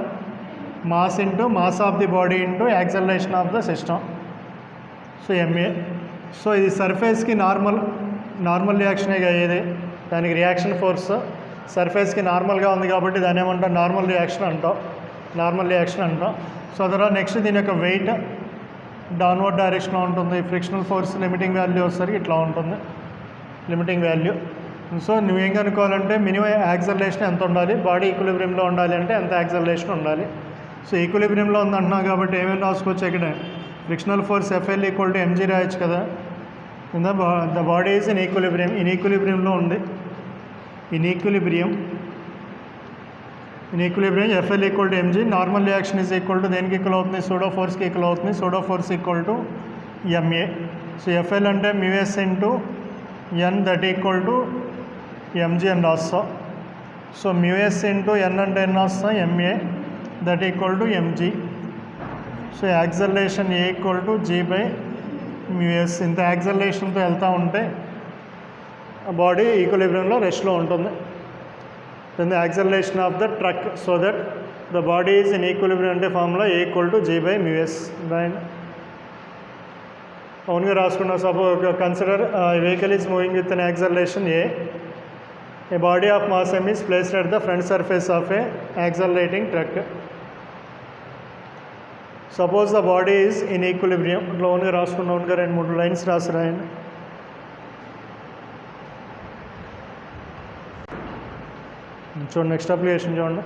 mass into mass of the body into acceleration of the system, so M A. So ఇది సర్ఫేస్కి నార్మల్ రియాక్షనే అయ్యేది, దానికి రియాక్షన్ ఫోర్స్ సర్ఫేస్కి నార్మల్గా ఉంది కాబట్టి దాన్ని ఏమంటాం, నార్మల్ రియాక్షన్ అంటాం. సో తర్వాత నెక్స్ట్ దీని యొక్క వెయిట్ డౌన్వర్డ్ డైరెక్షన్లో ఉంటుంది. ఫ్రిక్షనల్ ఫోర్స్ లిమిటింగ్ వాల్యూ వచ్చేసరికి ఇట్లా ఉంటుంది, లిమిటింగ్ వాల్యూ. సో నువ్వేం కనుక్కోవాలంటే మినిమం యాక్సలరేషన్ ఎంత ఉండాలి, బాడీ ఈక్విలిబ్రియంలో ఉండాలి అంటే ఎంత యాక్సలరేషన్ ఉండాలి. సో ఈక్విలిబ్రియంలో ఉందంటున్నావు కాబట్టి ఏమేమి రాసుకోవచ్చు, ఇక్కడ frictional force F L equal to M G రాయొచ్చు కదా. ద బాడీ ఈజ్ ఇన్ ఈక్విలిబ్రియంలో ఉంది. In equilibrium F L equal to M G. Normal reaction is equal to దేనికి ఈక్వల్ అవుతుంది, సూడో ఫోర్స్కి ఈక్వల్ అవుతుంది. Pseudo force equal to M A. So F L అంటే mu S into N that equal to MG అని రాస్తాం. So mu S into N అంటే N రాస్తాం, M A that equal to M G. So acceleration A equal to G by mu S. ఇంత యాక్సలరేషన్తో వెళ్తూ ఉంటే body ఈక్విలిబ్రియంలో రెస్ట్లో ఉంటుంది. Then the acceleration of the truck, so that the body is in equilibrium అంటే formula A equal to G by mu S. అవునుగా రాసుకున్న suppose consider vehicle is moving with an acceleration A. A body of mass m is placed at the front surface of a accelerating truck. Suppose the body is in equilibrium. ఇట్లా అవునుగా రాసుకున్న అవునుగా 2-3 lines రాయండి. చూడండి next application చూడండి.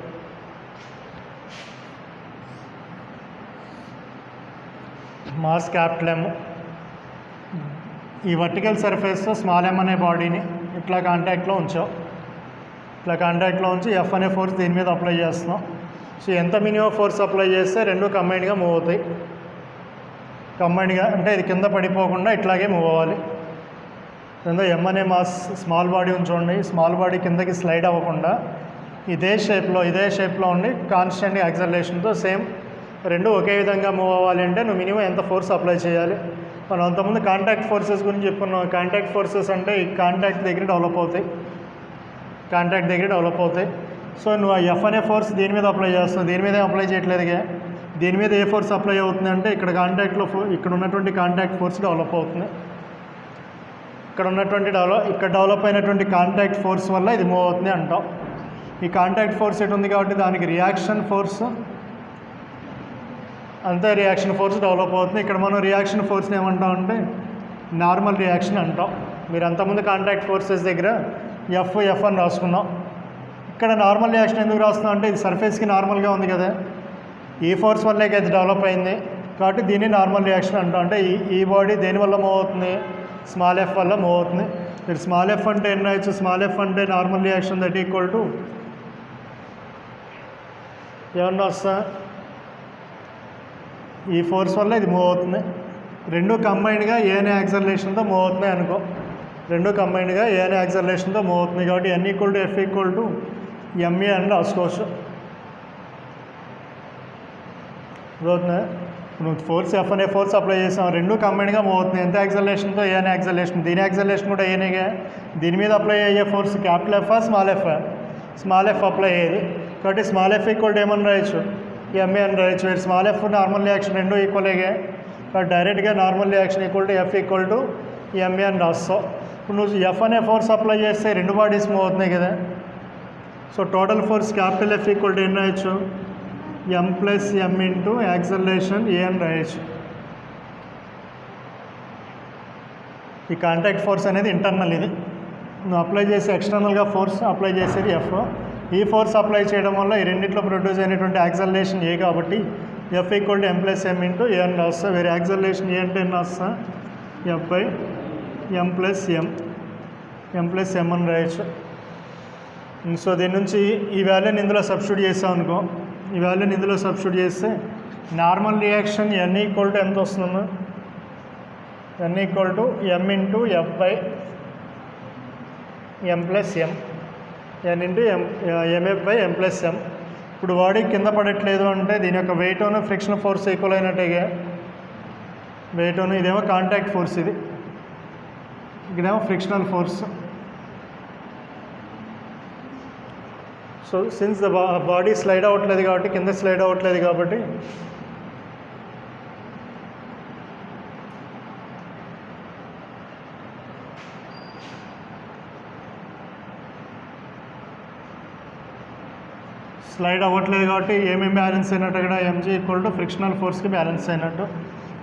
Mass capital M, ఈ vertical సర్ఫేస్తో small m అనే బాడీని ఇట్లా కాంటాక్ట్లో ఉంచాం. ఇట్లా కాంటాక్ట్లో ఉంచి F అనే ఫోర్స్ దీని మీద అప్లై చేస్తున్నాం. సో ఎంత మినిమం ఫోర్స్ అప్లై చేస్తే రెండు కంబైన్డ్గా మూవ్ అవుతాయి. కంబైన్డ్గా అంటే ఇది కింద పడిపోకుండా ఇట్లాగే మూవ్ అవ్వాలి. రెండో M అనే మాస్ స్మాల్ బాడీ ఉంచండి, స్మాల్ బాడీ కిందకి స్లైడ్ అవ్వకుండా ఇదే షేప్లో ఉండి కాన్స్టెంట్ యాక్సలరేషన్తో సేమ్ రెండు ఒకే విధంగా మూవ్ అవ్వాలి అంటే నువ్వు మినిమం ఎంత ఫోర్స్ అప్లై చేయాలి. మనం అంతకుముందు కాంటాక్ట్ ఫోర్సెస్ గురించి చెప్పుకున్నాం. కాంటాక్ట్ ఫోర్సెస్ అంటే ఈ కాంటాక్ట్ దగ్గర డెవలప్ అవుతాయి. సో నువ్వు ఆ F అనే ఫోర్స్ దీని మీద అప్లై చేస్తావు, దీని మీద అప్లై చేయట్లేదుగా. దీని మీద ఏ ఫోర్స్ అప్లై అవుతుంది అంటే ఇక్కడ ఇక్కడ ఉన్నటువంటి కాంటాక్ట్ ఫోర్స్ డెవలప్ అవుతుంది. ఇక్కడ డెవలప్ అయినటువంటి కాంటాక్ట్ ఫోర్స్ వల్ల ఇది మూవ్ అవుతుంది అంటాం. ఈ కాంటాక్ట్ ఫోర్స్ ఎటు ఉంది కాబట్టి దానికి రియాక్షన్ ఫోర్స్ డెవలప్ అవుతుంది. ఇక్కడ మనం రియాక్షన్ ఫోర్స్ని ఏమంటాం అంటే నార్మల్ రియాక్షన్ అంటాం. మీరు అంతకుముందు కాంటాక్ట్ ఫోర్సెస్ దగ్గర F అని రాసుకున్నాం. ఇక్కడ నార్మల్ రియాక్షన్ ఎందుకు రాస్తున్నాం అంటే ఇది సర్ఫేస్కి నార్మల్గా ఉంది కదా, ఈ ఫోర్స్ వల్లే అది డెవలప్ అయింది కాబట్టి దీన్ని నార్మల్ రియాక్షన్ అంటాం. అంటే ఈ బాడీ దేనివల్ల మూవ్ అవుతుంది, స్మాల్ f వల్ల మూవ్ అవుతుంది. మీరు స్మాల్ f అంటే ఎన్ని రాయొచ్చు, స్మాల్ f అంటే normal reaction that equal to ఏమన్నా వస్తా, ఈ ఫోర్స్ వల్ల ఇది మూవ్ అవుతుంది. రెండు కంబైన్డ్గా ఏ అనే యాక్సలరేషన్తో మూవ్ అవుతున్నాయి అనుకో, కాబట్టి n equal to F equal to MA అని రాసుకోవచ్చు. అవుతున్నాయి. నువ్వు ఫోర్స్ F అనే ఫోర్స్ అప్లై చేసాం, రెండు కంబైన్డ్గా మూవ్ అవుతుంది. ఎంత యాక్సలరేషన్తో, ఏ అనే యాక్సలరేషన్. దీని యాక్సలరేషన్ కూడా ఏనేగా. దీని మీద అప్లై అయ్యే force capital F small f apply అయ్యేది కాబట్టి స్మాల్ f ఈక్వల్ టు ఏమని రాయొచ్చు, MA అని రాయొచ్చు. స్మాల్ f నార్మల్ రియాక్షన్ రెండు ఈక్వల్గా కాబట్టి డైరెక్ట్గా normal reaction equal to F equal to MA అని రాస్తావు. ఇప్పుడు నువ్వు F అనే ఫోర్స్ అప్లై చేస్తే రెండు బాడీస్ మూవ్ అవుతున్నాయి కదా. So total force capital F equal to ఏం రాయొచ్చు, M plus M into acceleration A అని రాయొచ్చు. ఈ కాంటాక్ట్ ఫోర్స్ అనేది ఇంటర్నల్, ఇది నువ్వు అప్లై చేసి ఎక్స్టర్నల్గా ఫోర్స్ అప్లై చేసేది F. ఈ ఫోర్స్ అప్లై చేయడం వల్ల ఈ రెండింటిలో ప్రొడ్యూస్ అయినటువంటి యాక్సలరేషన్ A కాబట్టి F equal to M plus M into A అని రాస్తా. వేరే యాక్సలరేషన్ A అంటే ఎన్ని రాస్తా, F by M plus M అని రాయొచ్చు. సో దీని నుంచి ఈ వాల్యూని ఇందులో సబ్స్టిట్యూట్ చేసాం అనుకో, ఈ వాల్యూని ఇందులో సబ్స్టిట్యూట్ చేస్తే normal reaction N equal to ఎంత వస్తుంది, N equal to M into F by M plus M, N into MF by M plus M. ఇప్పుడు బాడీ కింద పడట్లేదు అంటే దీని యొక్క వెయిట్ ఉన్న ఫ్రిక్షన్ ఫోర్స్ ఈక్వల్ అయినట్టుగా. వెయిట్ ఉన్న ఇదేమో కాంటాక్ట్ ఫోర్స్, ఇక్కడేమో frictional force. So since the body slide అవ్వట్లేదు కాబట్టి, కింద స్లైడ్ అవ్వట్లేదు కాబట్టి ఏమేమి బ్యాలెన్స్ అయినట్టు ఇక్కడ mg ఈక్వల్ టు ఫ్రిక్షనల్ ఫోర్స్కి బ్యాలెన్స్ అయినట్టు.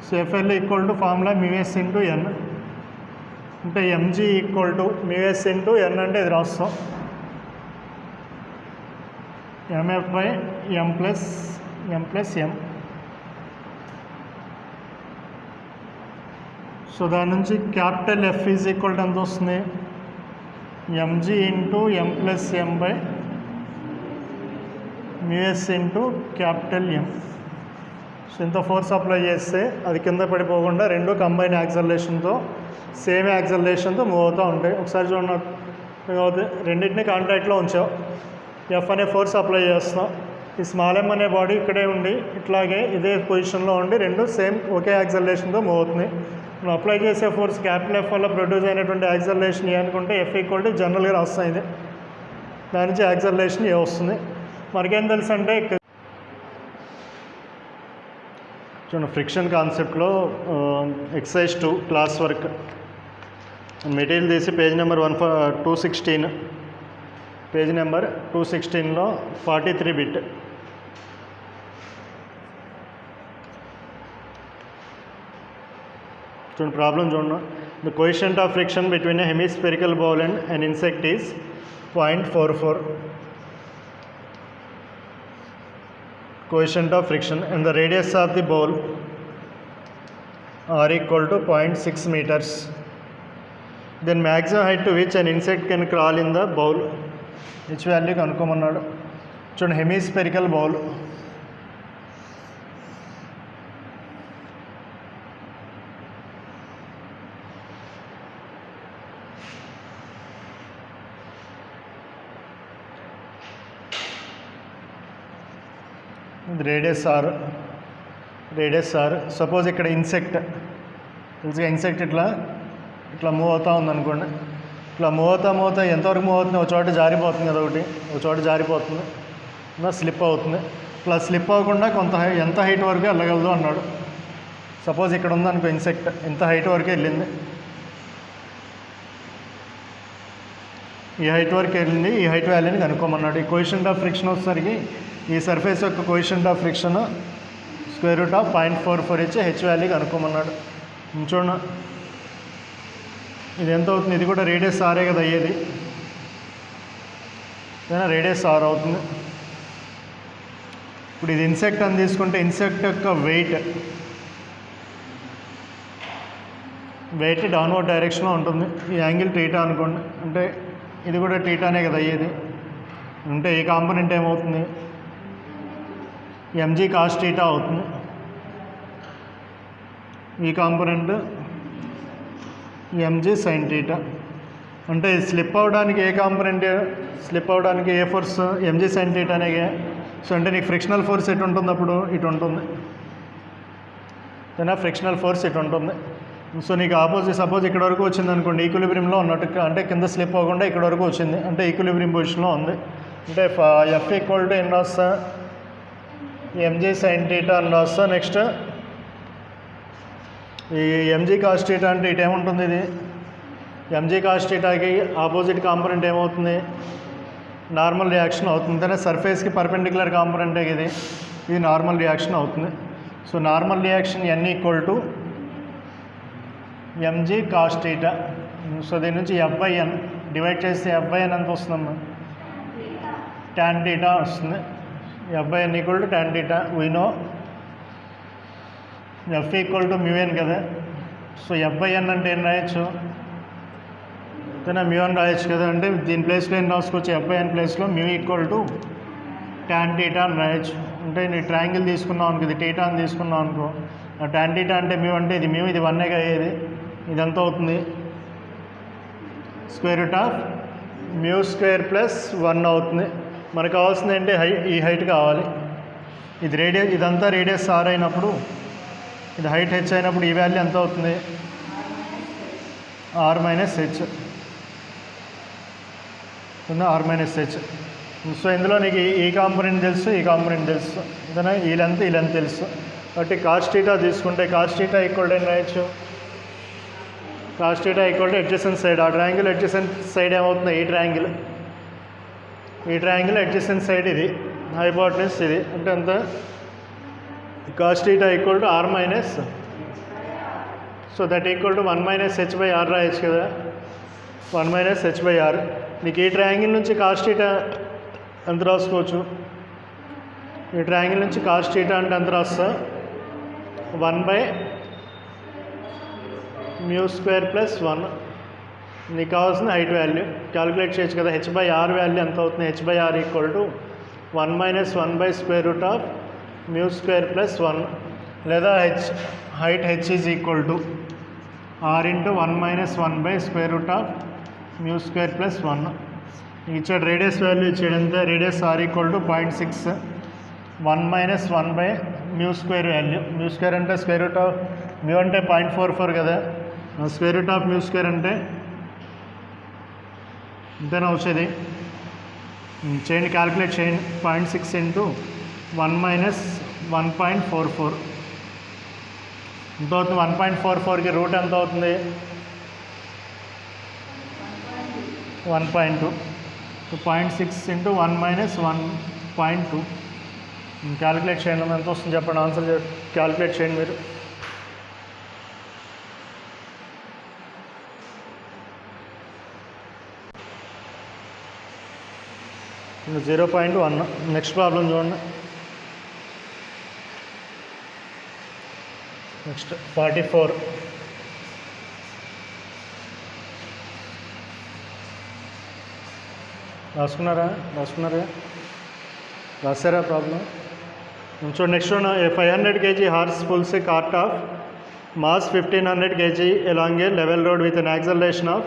So FL equal to formula μs into n, అంటే mg equal to μs into n అంటే ఇది రాస్తాం MF by M plus M. So దాని నుంచి capital F is equal to ఎంత వస్తుంది, mg into M plus M by μs into capital M. So ఇంత force apply చేస్తే అది కింద పడిపోకుండా రెండు కంబైన్ యాక్సలరేషన్తో సేమ్ యాక్సలరేషన్తో మూవ్ అవుతూ ఉంటాయి. ఒకసారి చూడండి, రెండింటిని కాంటాక్ట్లో ఉంచావు, F అనే ఫోర్స్ అప్లై చేస్తాం. ఈ స్మాల్ m అనే బాడీ ఇక్కడే ఉండి ఇట్లాగే ఇదే పొజిషన్లో ఉండి రెండు సేమ్ ఒకే యాక్సలరేషన్తో మూవ్ అవుతున్నాయి. నువ్వు అప్లై చేసే ఫోర్స్ క్యాపిటల్ F వల్ల ప్రొడ్యూస్ అయినటువంటి యాక్సలరేషన్ ఏ అనుకుంటే F ఈక్వల్ టు జనరల్గా రాస్తాం ఇది. దాని నుంచి యాక్సలరేషన్ ఏ వస్తుంది. మనకేం తెలుసు అంటే చూడండి, ఫ్రిక్షన్ కాన్సెప్ట్లో ఎక్సర్సైజ్ 2 క్లాస్ వర్క్ మెటీరియల్ తీసి పేజ్ నెంబర్ 216, పేజ్ నెంబర్ 216లో 43 బిట్. చూడండి ప్రాబ్లం చూడండి. The coefficient of friction between a hemispherical bowl and an insect is 0.44. coefficient of friction and the radius of the bowl r equal to 0.6 meters. Then maximum height to which an insect can crawl in the bowl. Which value కనుక్కోమన్నాడు. చూడండి, hemispherical bowl. Radius R. Suppose ఇక్కడ insect తెలుసుగా, insect ఇట్లా move అవుతూ ఉందనుకోండి. ఇట్లా move అవుతా ఎంతవరకు మూవ్ అవుతుంది? ఒక చోట జారిపోతుంది కదా, ఒక చోట జారిపోతుంది, స్లిప్ అవుతుంది. ఇట్లా స్లిప్ అవ్వకుండా ఎంత హైట్ వరకు వెళ్ళగలదు అన్నాడు. సపోజ్ ఇక్కడ ఉందనుకో ఇన్సెక్ట్, ఎంత హైట్ వరకు వెళ్ళింది, ఈ హైట్ వరకు వెళ్ళింది, ఈ హైట్ వాల్యూని కనుక్కోమన్నాడు. ఈ కోఎఫిషియంట్ ఆఫ్ ఫ్రిక్షన్ వచ్చేసరికి ఈ సర్ఫేస్ యొక్క కోఎఫిషియంట్ ఆఫ్ ఫ్రిక్షన్ √0.44 ఇచ్చి హెచ్ వాల్యూ కనుక్కోమన్నాడు. చూడండి, ఇది ఎంత అవుతుంది? ఇది కూడా రేడియస్ ఆరే కదా అయ్యేది, రేడియస్ ఆర్ అవుతుంది. ఇప్పుడు ఇది ఇన్సెక్ట్ అని తీసుకుంటే ఇన్సెక్ట్ యొక్క వెయిట్ డౌన్వర్డ్ డైరెక్షన్లో ఉంటుంది. ఈ యాంగిల్ టీటా అనుకోండి, అంటే ఇది కూడా టీటానే కదా అయ్యేది. అంటే ఈ కాంపోనెంట్ ఏమవుతుంది? mg cos టీటా అవుతుంది. ఈ కాంపోనెంట్ mg sin టీటా. అంటే స్లిప్ అవ్వడానికి ఏ కాంపోనెంట్, స్లిప్ అవ్వడానికి ఏ ఫోర్స్? mg sin టీటానే. సో అంటే నీకు ఫ్రిక్షనల్ ఫోర్స్ ఎటు ఉంటుంది? అప్పుడు ఇటు ఉంటుంది, ఫ్రిక్షనల్ ఫోర్స్ ఇటు ఉంటుంది. సో నీకు ఆపోజిట్ సపోజ్ ఇక్కడ వరకు వచ్చింది అనుకోండి, ఈక్విలిబ్రియంలో ఉన్నట్టు, అంటే కింద స్లిప్ అవ్వకుండా ఇక్కడ వరకు వచ్చింది, అంటే ఈక్విలిబ్రియం పొజిషన్లో ఉంది. అంటే ఎఫ్ ఈక్వల్ టు ఎన్ని రాస్తా? mg sin టీటా అని రాస్తా. నెక్స్ట్ ఈ mg cos టీటా అంటే ఇటు ఏముంటుంది? ఇది mg cos టీటాకి ఆపోజిట్ కాంపోనెంట్ ఏమవుతుంది? నార్మల్ రియాక్షన్ అవుతుంది. అంటే సర్ఫేస్కి పర్పెండిక్యులర్ కాంపోనెంటే ఇది నార్మల్ రియాక్షన్ అవుతుంది. So normal reaction n equal to mg cos theta. So దీని నుంచి f/n డివైడ్ చేస్తే f/n ఎంత వస్తుందమ్మా? tan టీటా వస్తుంది. f/n equal to tan theta. We know f equal to μn కదా. సో f/n అంటే ఏం రాయొచ్చు? μn రాయొచ్చు కదా. అంటే దీని ప్లేస్లో ఏం రాసుకోవచ్చు? f/n ప్లేస్లో μ ఈక్వల్ టు tan టీటా అని రాయొచ్చు. అంటే నీ ట్రయాంగిల్ తీసుకున్నాం అనుకో, ఇది టీటా అని తీసుకున్నాం అనుకో, tan టీటా అంటే μ అంటే ఇది μ, ఇది 1 అయ్యేది. ఇదంతా అవుతుంది √μ² + 1 అవుతుంది. మనకు కావాల్సింది ఏంటి? ఈ హైట్ కావాలి. ఇది రేడియస్, ఇదంతా రేడియస్ r అయినప్పుడు, ఇది హైట్ h అయినప్పుడు ఈ వాల్యూ ఎంత అవుతుంది? r - h. r - h. So ఇందులో నీకు ఈ కాంపోనెంట్ తెలుసు, ఈ కాంపోనెంట్ తెలుసు, ఈ లెంత్ తెలుసు. కాబట్టి cos టీటా తీసుకుంటే cos టీటా ఈక్వల్ టు ఏం రాయొచ్చు? cos theta equal to adjacent side. ఆ ట్రయాంగిల్ అడ్జసెంట్ సైడ్ ఏమవుతుంది? ఈ ట్రయాంగిల్ అడ్జసెంట్ సైడ్ ఇది, హైపోటెనస్ ఇది. అంటే అంత cos theta equal to r minus, so that equal to 1 - h/r రాయొచ్చు కదా. 1 - h/r. నీకు ఈ ట్రయాంగిల్ నుంచి cos టీటా ఎంత రాసుకోవచ్చు? ఈ ట్రయాంగిల్ నుంచి cos టీటా అంటే ఎంత రాస్తా? 1/μ² + 1. నీకు కావాల్సిన హైట్ వాల్యూ క్యాలిక్యులేట్ చేయొచ్చు కదా. h/r వాల్యూ ఎంత అవుతుంది? h/r equal to 1 - 1/√μ² + 1. లేదా height h is equal to r into 1 - 1/√μ² + 1. ఇచ్చాడు రేడియస్ వాల్యూ ఇచ్చాడు ఎంత? Radius r equal to 0.6. 1 - 1/μ² value. μ² అంటే μ అంటే 0.44 కదా. √μ² అంటే ఇంతేనా వచ్చేది? చేయండి, క్యాలిక్యులేట్ చేయండి. 0.6 ఇంటూ 1 - 1.44 ఎంత అవుతుంది? 1.44కి రూట్ ఎంత అవుతుంది? 1.2. 0.6 ఇంటూ 1 - 1.2. క్యాలిక్యులేట్ చేయండి, ఎంత వస్తుంది చెప్పండి. ఆన్సర్ క్యాలిక్యులేట్ చేయండి మీరు. 0.1. నెక్స్ట్ ప్రాబ్లం చూడండి. నెక్స్ట్ 44. రాసుకున్నారా రాసారా ప్రాబ్లం? చూడండి next one. A 500 kg horse pulls a cart of mass 1500 kg along a level road with an acceleration of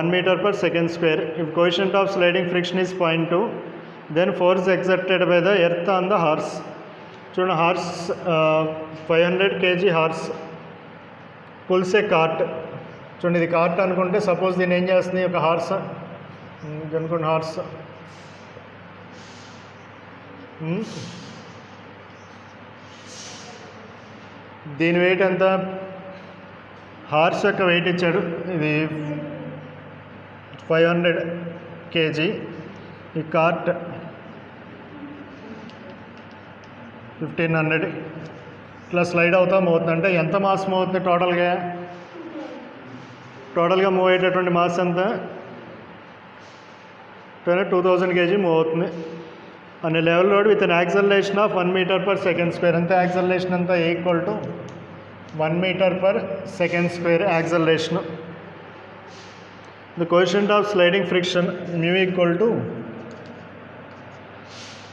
1 meter per second square. If coefficient of sliding friction is 0.2, then force exerted by the earth on the horse. చూడండి horse 500 kg horse pulls a cart. చూడండి ఇది cart అనుకుంటే suppose దీన్ని ఏం చేస్తుంది, ఒక horse అనుకోండి, horse దీని వెయిట్ ఎంత, హార్స్ యొక్క వెయిట్ ఇచ్చాడు, ఇది 500 kg. ఈ కార్ట్ 1500 ఇట్లా స్లైడ్ అవుతా మూవ్ అవుతుంది. అంటే ఎంత మాస్ మూవ్ అవుతుంది టోటల్గా మూవ్ అయ్యేటటువంటి మాస్ ఎంత, 2000 kg మూవ్ అవుతుంది. అనే level road with an acceleration of 1 meter per second square. అంతే యాక్సలరేషన్ అంతా equal to 1 meter per second square acceleration. The coefficient of sliding friction mu equal to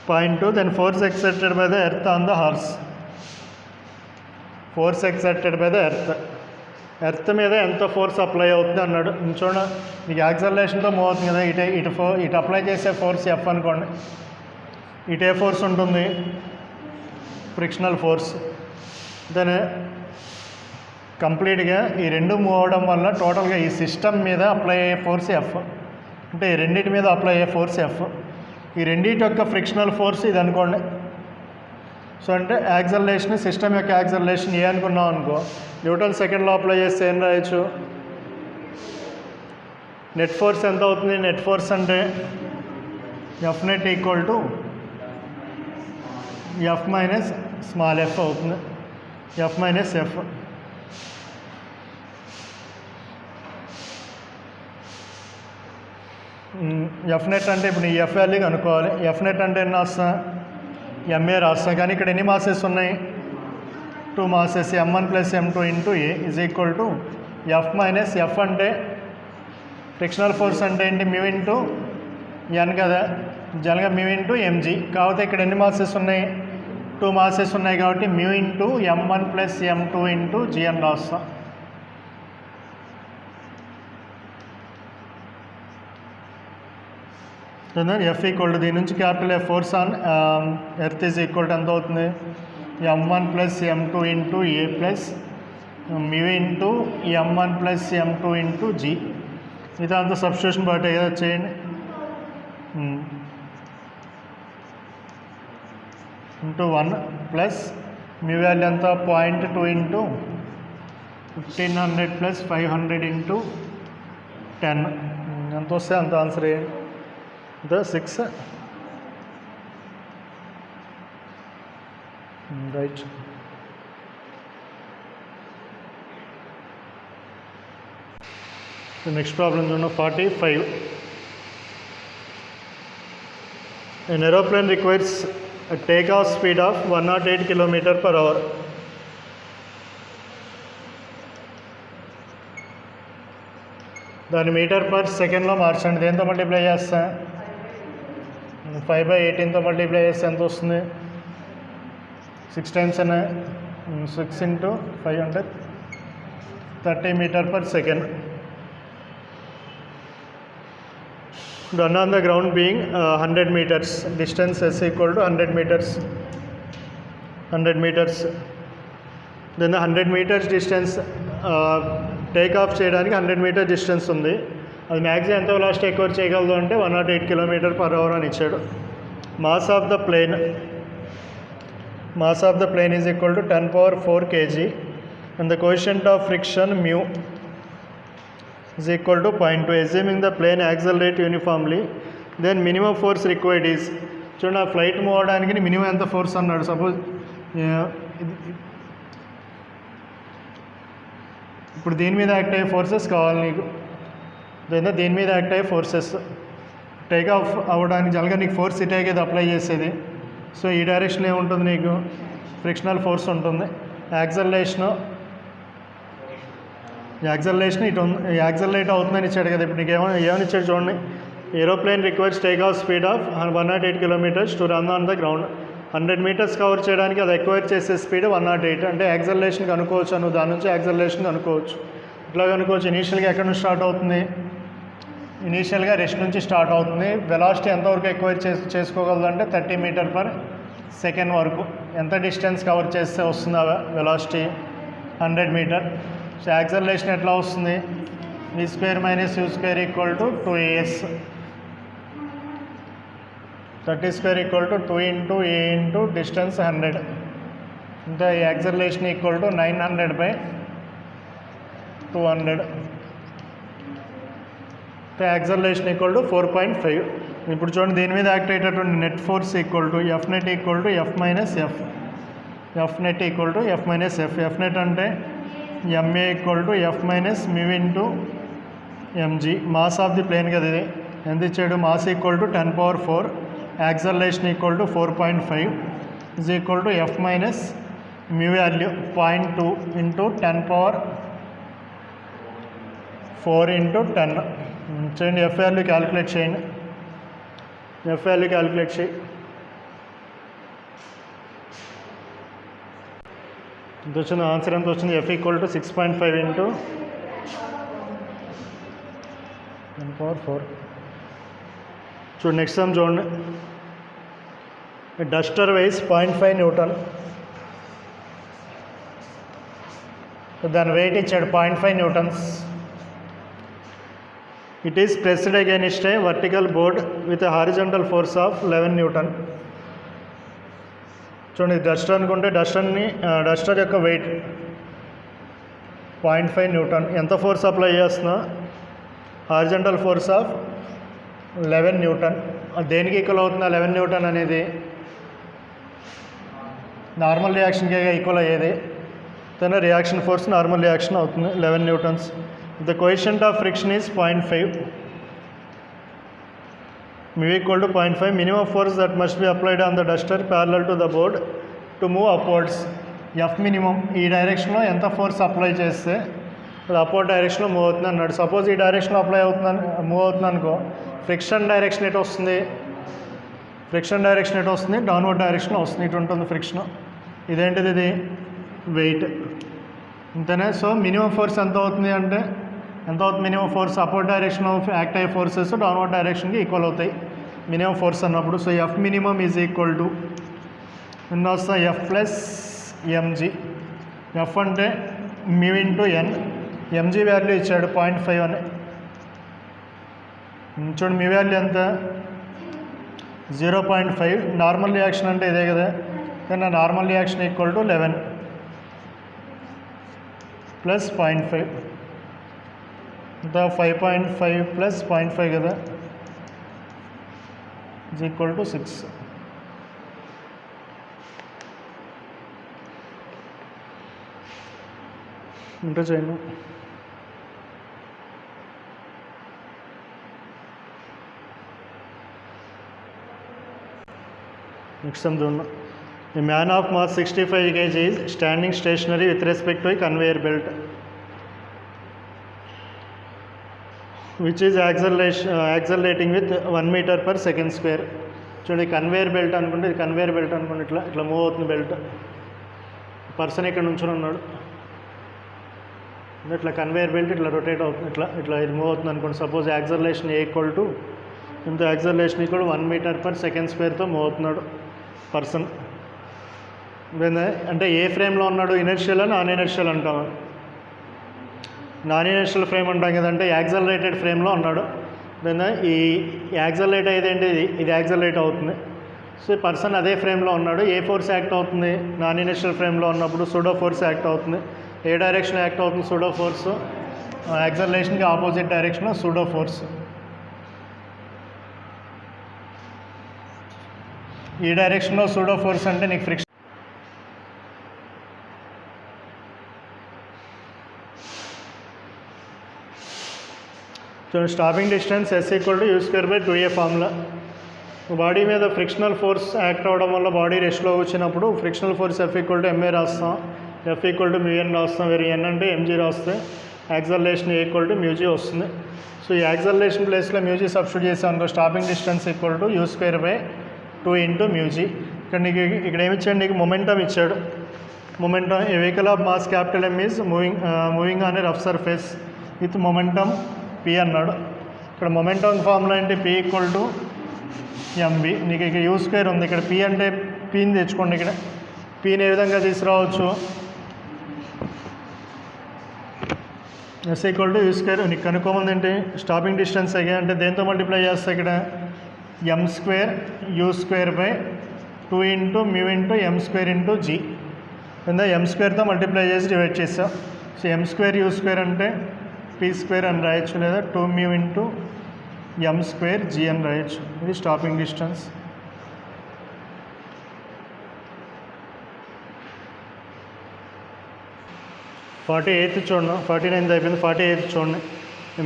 0.2. Then force exerted by the earth on the horse. Force exerted by the earth మీద ఎంత force apply అవుతుంది అన్నాడు. చూడండి మీకు యాక్సలరేషన్తో move అవుతుంది కదా, ఇటు apply చేసే ఫోర్స్ ఎఫ్ అనుకోండి, ఇటే ఫోర్స్ ఉంటుంది, ఫ్రిక్షనల్ ఫోర్స్. దెన్ కంప్లీట్గా ఈ రెండు మూవ్ అవడం వల్ల టోటల్గా ఈ సిస్టమ్ మీద అప్లై అయ్యే ఫోర్స్ ఎఫ్. అంటే ఈ రెండింటి మీద అప్లై అయ్యే ఫోర్స్ ఎఫ్. ఈ రెండింటి యొక్క ఫ్రిక్షనల్ ఫోర్స్ ఇది అనుకోండి. సో అంటే యాక్సలరేషన్, సిస్టమ్ యొక్క యాక్సలరేషన్ ఏ అనుకున్నాం అనుకో, న్యూటన్ సెకండ్లో అప్లై చేస్తే ఏం రాయొచ్చు, నెట్ ఫోర్స్ ఎంత అవుతుంది, నెట్ ఫోర్స్ అంటే F net equal to F minus small F అవుతుంది, F minus F. F net అంటే ఇప్పుడు ఈ ఎఫ్ వాల్యూ కనుక్కోవాలి. ఎఫ్ నెట్ అంటే ఎన్ని రాస్తా, ఎంఏ రాస్తాం, కానీ ఇక్కడ ఎన్ని మాసెస్ ఉన్నాయి, 2 masses. m1 + m2 × a is equal to F minus F. అంటే ఫ్రిక్షనల్ ఫోర్స్ అంటే ఏంటి, మ్యూ ఇంటూ ఎన్ కదా, జనరల్గా మ్యూ ఇంటూ ఎంజీ. కాకపోతే ఇక్కడ ఎన్ని మాసెస్ ఉన్నాయి, 2 మాసెస్ ఉన్నాయి కాబట్టి mu into m1 + m2 × g అని రాస్తాం. ఎఫ్ ఈక్వల్ టు దీని నుంచి capital F force on earth is equal to ఎంత అవుతుంది, m1 + m2 × a plus mu into m1 + m2 × g. ఇదంతా సబ్స్టిట్యూషన్ బట్టి ఏదో చేయండి. ఇంటూ 1 ప్లస్ మ్యూ వాల్యూ ఎంత, 0.2 × 1500 + 500 × 10 ఎంత వస్తే అంత ఆన్సర్ వేయండి. The 6 right. The next problem is 45. An aeroplane requires a takeoff speed of 108 km/h. దాన్ని మీటర్ పర్ సెకండ్లో మార్చండి. దేంతో మల్టిప్లై చేస్తా, 5/18తో మల్టిప్లై చేస్తే ఎంత వస్తుంది, 6 times 6 × 500 30 m/s. Done on the ground being 100 meters. Distance s equal to 100 meters. 100 meters. Then the 100 meters distance take off చేయడానికి 100 meter distance ఉంది. అది మ్యాక్సిమం ఎంత వెలాసిటీ ఎక్కువ చేయగలదు అంటే 108 km/h అని ఇచ్చాడు. Mass of the plane is equal to 10⁴ kg and the coefficient of friction mu is equal to 0.2. Assuming the plane accelerate uniformly then minimum force required is. చూడండి ఆ ఫ్లైట్ మూవ్ అవడానికి minimum ఎంత force అన్నాడు. Suppose ఇప్పుడు దీని మీద act అయ్యే forces కావాలి నీకు, దీని మీద యాక్ట్ అయ్యే ఫోర్సెస్ టేక్ ఆఫ్ అవ్వడానికి జనరల్గా నీకు ఫోర్స్ ఇటే కదా అప్లై చేసేది. సో ఈ డైరెక్షన్ ఏముంటుంది, నీకు ఫ్రిక్షనల్ ఫోర్స్ ఉంటుంది. యాక్సలరేషన్ ఇటు యాక్సలరేట్ అవుతుందని ఇచ్చాడు కదా. ఇప్పుడు నీకు ఏమని ఇచ్చాడు చూడండి. Aeroplane requires take off speed of 108 kilometres to run on the ground. 100 metres cover చేయడానికి అది ఎక్వైర్ చేసే స్పీడ్ 108. అంటే యాక్సలరేషన్ కనుక్కోవచ్చు, నువ్వు దాని నుంచి యాక్సలరేషన్ కనుక్కోవచ్చు. ఇట్లా కనుక్కోవచ్చు. ఇనీషియల్గా ఎక్కడి నుంచి స్టార్ట్ అవుతుంది? ఇనీషియల్గా రెస్ట్ నుంచి స్టార్ట్ అవుతుంది. వెలాసిటీ ఎంతవరకు ఎక్వైర్ చేసుకోగలదంటే 30 మీటర్ పర్ సెకండ్ వరకు. ఎంత డిస్టెన్స్ కవర్ చేస్తే వస్తుంది ఆ వెలాసిటీ? 100 మీటర్. సో యాక్సలరేషన్ ఎట్లా వస్తుంది? v² - u² = 2as. 30² = 2 × a × distance 100. అంటే యాక్సలరేషన్ = 900/200. యాక్సలరేషన్ = 4.5. ఇప్పుడు చూడండి, దీని మీద యాక్ట్ అయ్యేటటువంటి net force = Fnet = F - F. Fnet = F - F. Fnet అంటే ma = F - μ × mg. Mass of the plane కదా ఇది. ఎంత ఇచ్చాడు? మాస్ = 10⁴. Acceleration = 4.5 = F - μ value 0.2 × 10⁴ × 10. చేయండి, ఎఫ్ వాల్యూ క్యాలిక్యులేట్ చేయండి. ఎఫ్ వాల్యూ క్యాలిక్యులేట్ చేయి. ఎంత వచ్చింది? ఆన్సర్ ఎంత వచ్చింది? F = 6.5 × 10⁴. చూడండి, నెక్స్ట్ సమ్ చూడండి. Duster weighs 0.5 Newton. దాని వెయిట్ ఇచ్చాడు 0.5 Newton's. It is pressed against a vertical board with a horizontal force of 11 Newton. చూడండి, డస్టర్ అనుకుంటే డస్టర్ యొక్క వెయిట్ 0.5 న్యూటన్. ఎంత ఫోర్స్ అప్లై చేస్తున్నా? Horizontal force of 11 Newton. దేనికి ఈక్వల్ అవుతుంది 11 న్యూటన్ అనేది? నార్మల్ రియాక్షన్కి ఈక్వల్ అయ్యేది. తన రియాక్షన్ ఫోర్స్ నార్మల్ రియాక్షన్ అవుతుంది 11 Newton's. The coefficient of friction is 0.5. μ = 0.5. Minimum force that must be applied on the duster parallel to the board to move upwards. F minimum ఈ డైరెక్షన్లో ఎంత force apply చేస్తే అది upward డైరెక్షన్లో move అవుతుంది అన్నాడు. Suppose ఈ డైరెక్షన్లో మూవ్ అవుతుంది అనుకో, ఫ్రిక్షన్ డైరెక్షన్ ఎటు వస్తుంది? డౌన్వర్డ్ డైరెక్షన్లో వస్తుంది. ఇటు ఉంటుంది ఫ్రిక్షన్. ఇదేంటిది? ఇది వెయిట్. అంతేనే. సో మినిమం ఫోర్స్ ఎంత అవుతుంది అంటే మినిమం ఫోర్స్ అప్వర్డ్ డైరెక్షన్లో యాక్ట్ అయ్యే ఫోర్సెస్ డౌన్వర్డ్ డైరెక్షన్కి ఈక్వల్ అవుతాయి మినిమం ఫోర్స్ అన్నప్పుడు. సో F minimum = ఎన్ని వస్తాయి? F + mg. F అంటే μ × n. mg వాల్యూ ఇచ్చాడు 0.5 అని. చూడండి, మీ వాల్యూ ఎంత? 0.5. నార్మల్ రియాక్షన్ అంటే ఇదే కదా. కానీ నార్మల్ రియాక్షన్ = 11 + 0.5. ఇంత 5.5 + 0.5 కదా, = 6. ఇంటర్ చేయండి. నెక్స్ట్ సమ్ చూడండి. A man of mass 65 kg is standing stationary with respect to a conveyor belt which is accelerating with 1 meter per second square. చూడండి, కన్వేయర్ బెల్ట్ అనుకుంటే ఇట్లా మూవ్ అవుతుంది బెల్ట్. పర్సన్ ఇక్కడ నుంచుని ఉన్నాడు. ఇట్లా కన్వేయర్ బెల్ట్ ఇట్లా రొటేట్ అవుతుంది. ఇట్లా ఇది మూవ్ అవుతుంది అనుకోండి. Suppose acceleration A = acceleration = 1 meter per second squareతో మూవ్ అవుతున్నాడు పర్సన్. అంటే ఏ ఫ్రేమ్లో ఉన్నాడు? ఇనర్షియల్ నాన్ ఇనర్షియల్ అంటాము. నాన్ ఇనర్షియల్ ఫ్రేమ్ అంటాం కదంటే యాక్సలరేటెడ్ ఫ్రేమ్లో ఉన్నాడు. ఈ యాక్సలరేట్ అయ్యేది ఏంటి? ఇది యాక్సలరేట్ అవుతుంది. సో పర్సన్ అదే ఫ్రేమ్లో ఉన్నాడు. ఏ ఫోర్స్ యాక్ట్ అవుతుంది? నాన్ ఇనర్షియల్ ఫ్రేమ్లో ఉన్నప్పుడు సూడో ఫోర్స్ యాక్ట్ అవుతుంది. ఏ డైరెక్షన్ యాక్ట్ అవుతుంది సూడో ఫోర్స్? యాక్సలరేషన్కి ఆపోజిట్ డైరెక్షన్లో సూడో ఫోర్స్. ఈ డైరెక్షన్లో సూడో ఫోర్స్ అంటే నీకు ఫ్రిక్షన్. చూడండి, stopping distance S = u²/2a formula. Body మీద ఫ్రిక్షనల్ ఫోర్స్ యాక్ట్ అవ్వడం వల్ల బాడీ రెస్ట్లో వచ్చినప్పుడు ఫ్రిక్షనల్ ఫోర్స్ F = ma రాస్తాం. ఎఫ్ ఈక్వల్ టు మ్యూ ఎన్ రాస్తాం, వేరే ఎన్ అంటే ఎంజీ రాస్తే యాక్సలరేషన్ ఈక్వల్ టు మ్యూజీ వస్తుంది. సో ఈ యాక్సలరేషన్ ప్లేస్లో మ్యూజీ సబ్స్టిట్యూట్ చేసాం అనుకో, stopping distance equal to U square by 2 into mu G. ఇక్కడ నీకు ఇక్కడ ఏమి ఇచ్చాడు, నీకు మొమెంటం ఇచ్చాడు. Momentum a vehicle of mass capital M is moving on a rough surface with momentum P అన్నాడు. ఇక్కడ మొమెంటం ఫార్ములా అంటే పి ఈక్వల్ టు ఎంవి. నీకు ఇక్కడ యూ స్క్వేర్ ఉంది, ఇక్కడ పి అంటే పీని తెచ్చుకోండి. ఇక్కడ పీని ఏ విధంగా తీసుకురావచ్చు, S equal to U square. నీకు కనుక్కోమంది ఏంటి, స్టాపింగ్ డిస్టెన్స్ అయ్యా అంటే దేంతో మల్టిప్లై చేస్తా, ఇక్కడ M square U square by 2 into mu into M square into G కింద ఎం స్క్వేర్తో మల్టిప్లై చేసి డివైడ్ చేస్తాం. So M square U square అంటే పీ స్క్వేర్ అని రాయొచ్చు, లేదా 2 mu into M square G అని రాయొచ్చు. ఇది స్టాపింగ్ డిస్టెన్స్. ఫార్టీ ఎయిత్ చూడండి, 49th అయిపోయింది, 48th చూడండి.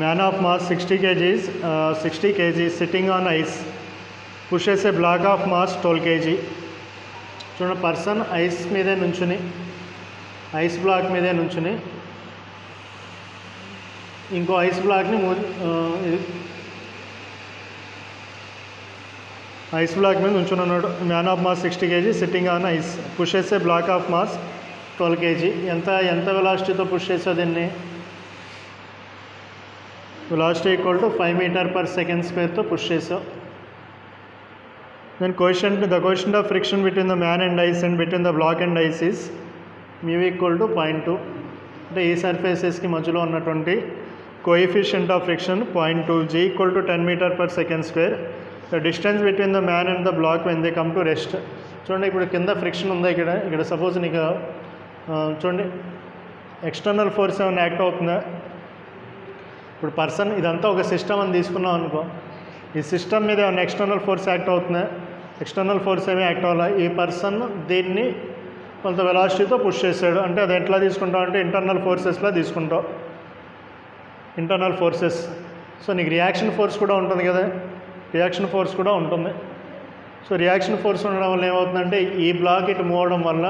Man of mass 60 kg sitting on ice pushes a block of mass 12 kg. చూడండి, పర్సన్ ఐస్ మీదే నుంచుని, ఐస్ బ్లాక్ మీదే నుంచుని ఇంకో ఐస్ బ్లాక్ని ఐస్ బ్లాక్ మీద నుంచుని ఉన్నాడు. Man of mass 60 kg sitting on ice pushes a block of mass 12 kg. ఎంత వెలాసిటీతో పుష్ చేసావు దీన్ని, velocity equal to 5 meter per second స్క్వేర్తో పుష్ చేసావు. Then the coefficient of friction between the man and ice and between the block and ice is mu equal to 0.2. అంటే ఈ సర్ఫేసెస్కి మధ్యలో ఉన్నటువంటి coefficient of friction 0.2, g equal to 10 metre per second square. The distance between the man and the block when they come to rest. చూడండి, ఇప్పుడు కింద friction ఉంది, ఇక్కడ సపోజ్ నీకు చూడండి ఎక్స్టర్నల్ ఫోర్స్ ఏమైనా యాక్ట్ అవుతుందా. ఇప్పుడు పర్సన్ ఇదంతా ఒక సిస్టమ్ అని తీసుకున్నాం అనుకో, ఈ సిస్టమ్ మీద ఏమైనా ఎక్స్టర్నల్ ఫోర్స్ యాక్ట్ అవుతుందా, ఎక్స్టర్నల్ ఫోర్స్ ఏమీ యాక్ట్ అవ్వాలి. ఈ పర్సన్ దీన్ని కొంత వెలాసిటీతో పుష్ చేశాడు అంటే అది ఎట్లా తీసుకుంటావు అంటే ఇంటర్నల్ ఫోర్సెస్లా తీసుకుంటావు, ఇంటర్నల్ ఫోర్సెస్. సో నీకు రియాక్షన్ ఫోర్స్ కూడా ఉంటుంది కదా, రియాక్షన్ ఫోర్స్ కూడా ఉంటుంది. సో రియాక్షన్ ఫోర్స్ ఉండడం వల్ల ఏమవుతుందంటే ఈ బ్లాక్ ఇటు మూవ్ అవడం వల్ల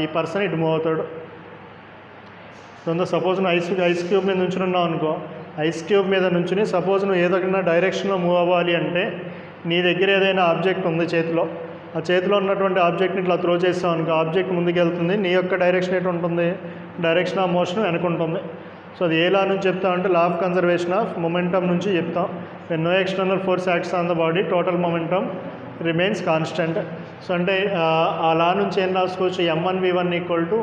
ఈ పర్సన్ ఇటు మూవ్ అవుతాడు. సపోజ్ నువ్వు ఐస్ క్యూబ్ మీద నుంచి ఉన్నావు అనుకో, ఐస్ క్యూబ్ మీద నుంచి సపోజ్ నువ్వు ఏదైనా డైరెక్షన్లో మూవ్ అవ్వాలి అంటే నీ దగ్గర ఏదైనా ఆబ్జెక్ట్ ఉంది చేతిలో, ఆ చేతిలో ఉన్నటువంటి ఆబ్జెక్ట్ని ఇట్లా త్రో చేస్తావు అనుకో, ఆబ్జెక్ట్ ముందుకు వెళ్తుంది, నీ యొక్క డైరెక్షన్ ఎటు ఉంటుంది, డైరెక్షన్ ఆఫ్ మోషన్ వెనుకుంటుంది. సో అది ఏ లా నుంచి చెప్తాం అంటే law of conservation of momentum నుంచి చెప్తాం. When no external force acts on the body total momentum remains constant. So అంటే ఆ లా నుంచి ఏం రాసుకోవచ్చు, m1 v1 equal to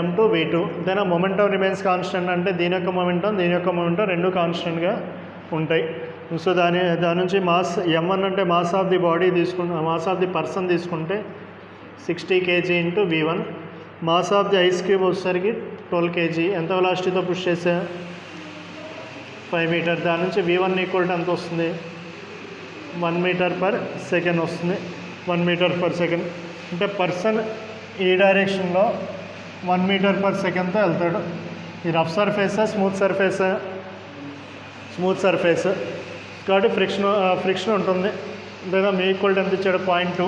m2 v2. Then ఆ మొమెంటం రిమైన్స్ కాన్స్టెంట్ అంటే దీని యొక్క మొమెంటం రెండు కాన్స్టెంట్గా ఉంటాయి. సో దాని నుంచి మాస్ m1 అంటే mass of the body mass of the person తీసుకుంటే 60 kg into v1. Mass of the ice cube వచ్చేసరికి 12 kg. ఎంత వెలాసిటీతో పుష్ చేసా, 5 మీటర్. దాని నుంచి v1 ఈక్వల్ టు ఎంత వస్తుంది, 1 మీటర్ పర్ సెకండ్ వస్తుంది. 1 మీటర్ పర్ సెకండ్ అంటే పర్సన్ ఈ డైరెక్షన్లో 1 మీటర్ పర్ సెకండ్తో వెళ్తాడు. ఈ రఫ్ సర్ఫేసా స్మూత్ సర్ఫేసా, స్మూత్ సర్ఫేస్ కాబట్టి ఫ్రిక్షన్ ఉంటుంది. లేదా మీ ఈక్వల్ ఎంత ఇచ్చాడు, 0.2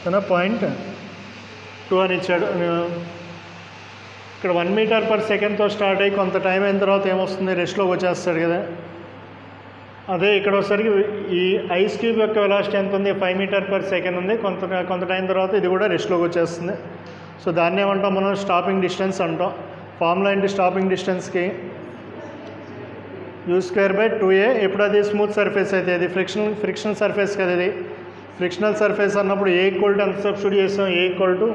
తన 0.2 అని ఇచ్చాడు. ఇక్కడ 1 మీటర్ పర్ సెకండ్తో స్టార్ట్ అయ్యి కొంత టైం అయిన తర్వాత ఏమొస్తుంది, రెస్ట్లోకి వచ్చేస్తాడు కదా. అదే ఇక్కడ ఒకసారికి ఈ ఐస్ క్యూబ్ యొక్క వెలాసిటీ ఎంత ఉంది, 5 మీటర్ పర్ సెకండ్ ఉంది. కొంత టైం తర్వాత ఇది కూడా రెస్ట్లోకి వచ్చేస్తుంది. సో దాన్ని ఏమంటాం మనం, స్టాపింగ్ డిస్టెన్స్ అంటాం. ఫార్ములా ఏంటి స్టాపింగ్ డిస్టెన్స్కి, u²/2a. ఎప్పుడు అది స్మూత్ సర్ఫేస్ అయితే అది ఫ్రిక్షన్ సర్ఫేస్ కదా. ఇది ఫ్రిక్షనల్ సర్ఫేస్ అన్నప్పుడు ఏ ఈక్వల్ టు ఎంత సబ్స్టిట్యూట్ చేస్తాం, A equal to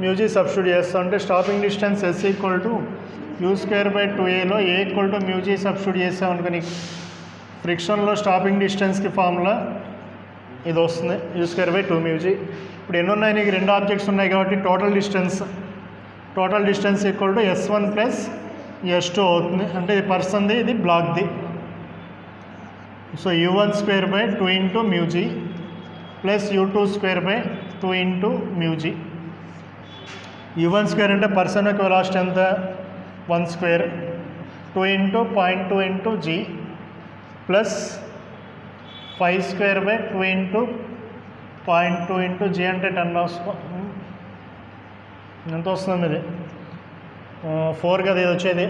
mu G substitute చేస్తాం. అంటే stopping distance s equal to u²/2aలో A equal to mu G substitute చేస్తాం అనుకుని ఫ్రిక్షన్లో స్టాపింగ్ డిస్టెన్స్కి ఫార్ములా ఇది వస్తుంది, u²/2 మ్యూజీ. ఇప్పుడు ఎన్ని ఉన్నాయి నీకు, 2 ఆబ్జెక్ట్స్ ఉన్నాయి కాబట్టి total distance equal to s1 plus s2 అవుతుంది. అంటే ఇది పర్సన్ది, ఇది బ్లాక్ది. So u1² into mu G plus u2² into mu G. u1² అంటే పర్సన్ యొక్క వెలాసిటీ ఎంత, 1², 2 into 0.2 into G plus 5² into 0.2 into జీ అంటే 10 రాసుకో. ఎంత వస్తుంది ఇది 4 కదా ఇది వచ్చేది.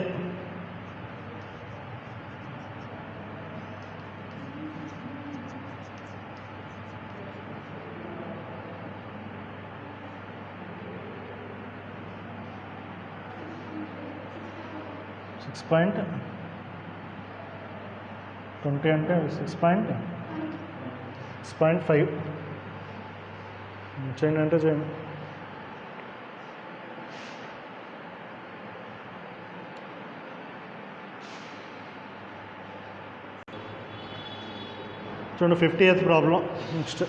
.20 అంటే 6.5 చేయండి అంటే చేయండి. చూడండి 50th ప్రాబ్లం. నెక్స్ట్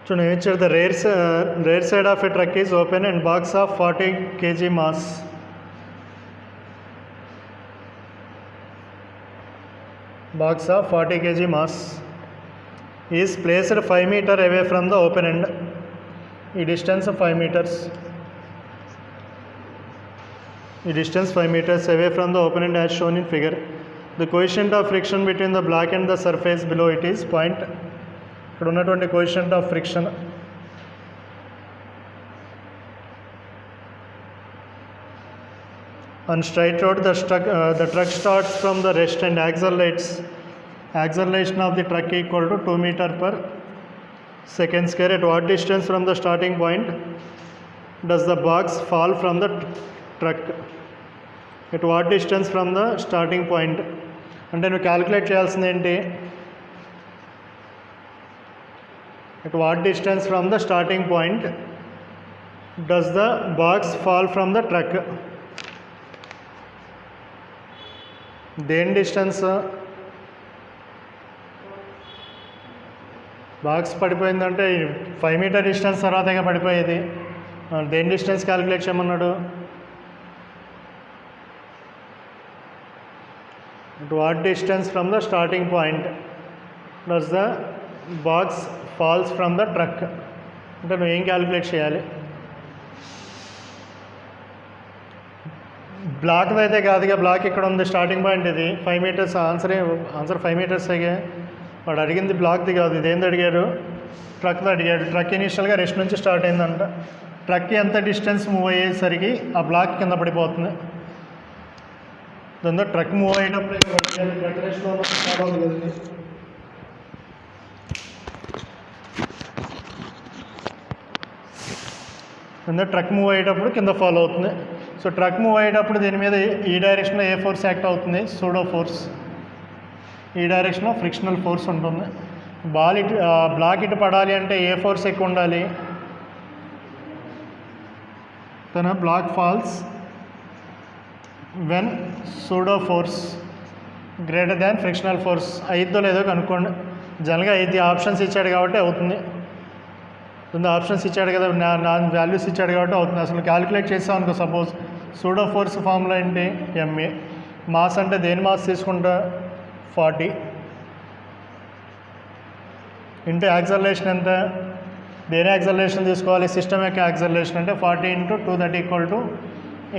చూడండి ఏం ఇచ్చారు. The rare side of a truck is open and box of 40 kg mass of 40 kg mass is placed 5 meter away from the open end. ఈ distance 5 meters. ఈ distance 5 meters away from the open end as shown in figure. The coefficient of friction between the block and the surface below it is point. ఇక్కడ ఉన్నటువంటి coefficient of friction on straight road. The truck starts from the rest and accelerates. Acceleration of the truck equal to 2 meter per second square. At what distance from the starting point does the box fall from the truck? At what distance from the starting point? అంటే నువ్వు calculate చేయాల్సింది ఏంటి? At what distance from the starting point does the box fall from the truck? దేని distance? Box పడిపోయిందంటే 5 metre distance తర్వాతగా పడిపోయేది. దేని distance calculate చేయమన్నాడు? At what distance from the starting point does the box falls from the truck? అంటే నువ్వు ఏం calculate చేయాలి? Black అయితే కాదుగా, బ్లాక్ ఇక్కడ ఉంది, స్టార్టింగ్ పాయింట్ ఇది 5 మీటర్స్. ఆన్సర్ 5 మీటర్స్ అయ్యే. వాడు అడిగింది బ్లాక్ది కాదు, ఇదేంది అడిగాడు? ట్రక్ది అడిగాడు. ట్రక్ ఇనీషియల్గా రెస్ట్ నుంచి స్టార్ట్ అయిందంట. ట్రక్కి ఎంత డిస్టెన్స్ మూవ్ అయ్యేసరికి ఆ బ్లాక్ కింద పడిపోతుంది. దాంతో ట్రక్ మూవ్ అయ్యేటప్పుడు ట్రక్ రెస్ట్లో స్టార్ట్ అవుతుంది కదండి. దాంతో ట్రక్ మూవ్ అయ్యేటప్పుడు కింద ఫాలో అవుతుంది. సో ట్రక్ మూవ్ అయ్యేటప్పుడు దీని మీద ఈ డైరెక్షన్లో ఏ ఫోర్స్ యాక్ట్ అవుతుంది? Pseudo force. ఈ డైరెక్షన్లో ఫ్రిక్షనల్ ఫోర్స్ ఉంటుంది. బ్లాక్ ఇటు పడాలి అంటే ఏ ఫోర్స్ ఎక్కువ ఉండాలి? తన block falls when pseudo force greater than frictional force. అయిద్దో లేదో కనుక్కోండి. జనరల్గా అయితే ఆప్షన్స్ ఇచ్చాడు కాబట్టి అవుతుంది. ఆప్షన్స్ ఇచ్చాడు కదా, నా వాల్యూస్ ఇచ్చాడు కాబట్టి అవుతుంది. అసలు క్యాలిక్యులేట్ చేసాం అనుకో, సపోజ్ సూడో ఫోర్స్ ఫార్ములా ఏంటి? ఎంఏ. మాస్ అంటే దేని మాస్ తీసుకుంటా? 40 ఇంటూ యాక్సలరేషన్ ఎంత? దేని యాక్సలరేషన్ తీసుకోవాలి? సిస్టమ్ యొక్క యాక్సలరేషన్ అంటే 40 × 2 that equal to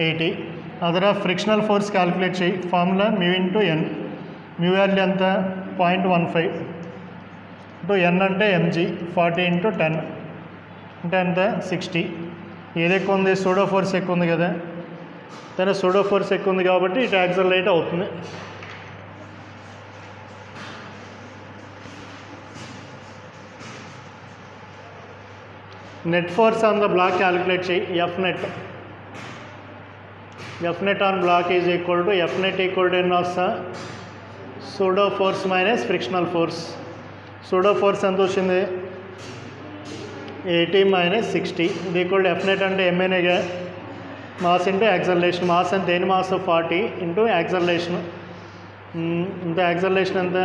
80. Other frictional force calculate చేయి. Formula μ × n. మ్యూ వాల్యూ ఎంత? 0.15 ఇంటూ n అంటే mg. 40 × 10 అంటే ఎంత? 60. ఏది ఎక్కువ ఉంది? సూడో ఫోర్స్ ఎక్కువ ఉంది కదా. తన సూడో ఫోర్స్ ఎక్కువ ఉంది కాబట్టి ఇటు యాక్సలరేట్ అవుతుంది. Net force on the block calculate చేయి. F net on block is equal to F net equal to ఎన్ని వస్తా? Pseudo force minus frictional force. Pseudo force ఎంత వచ్చింది? 80 - 60 ఇది ఈక్వల్ టు ఎఫ్ నెట్ అంటే ఎంఏనేగా. Mass into acceleration. మాస్ అంటే దేని మాస్? 40 into acceleration. ఇంత యాక్సలరేషన్ ఎంత?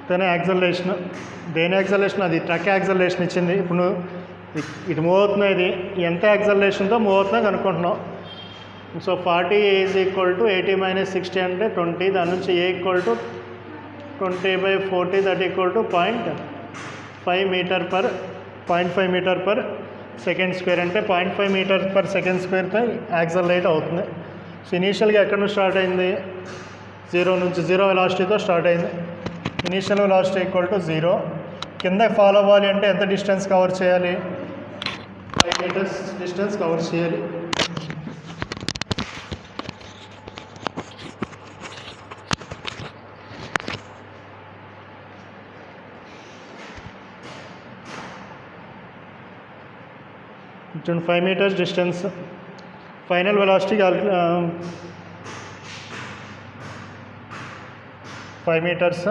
తన యాక్సలరేషన్. దేని యాక్సలరేషన్? అది ట్రక్ యాక్సలరేషన్ ఇచ్చింది. ఇప్పుడు ఇటు మూవ్ అవుతున్నాయి. ఇది ఎంత యాక్సలరేషన్తో మూవ్ అవుతుందో కనుక్కుంటున్నాం. సో 40 ఈజ్ ఈక్వల్ టు 80 - 60 అంటే 20. దాని నుంచి A equal to 20/40 that equal to 0.5 5 meter per 0.5 metre per second square అంటే 0.5 మీటర్ పర్ సెకండ్ స్క్వేర్తో యాక్సలరేట్ అవుతుంది. సో ఇనీషియల్గా ఎక్కడ నుంచి స్టార్ట్ అయింది, 0 నుంచి 0 వెలాసిటీతో స్టార్ట్ అయింది. Initial velocity equal to 0. కింద ఫాలో అవ్వాలి అంటే ఎంత డిస్టెన్స్ కవర్ చేయాలి, 5 మీటర్స్ డిస్టెన్స్ కవర్ చేయాలి. చూడండి 5 metres distance. Final velocity 5 metres,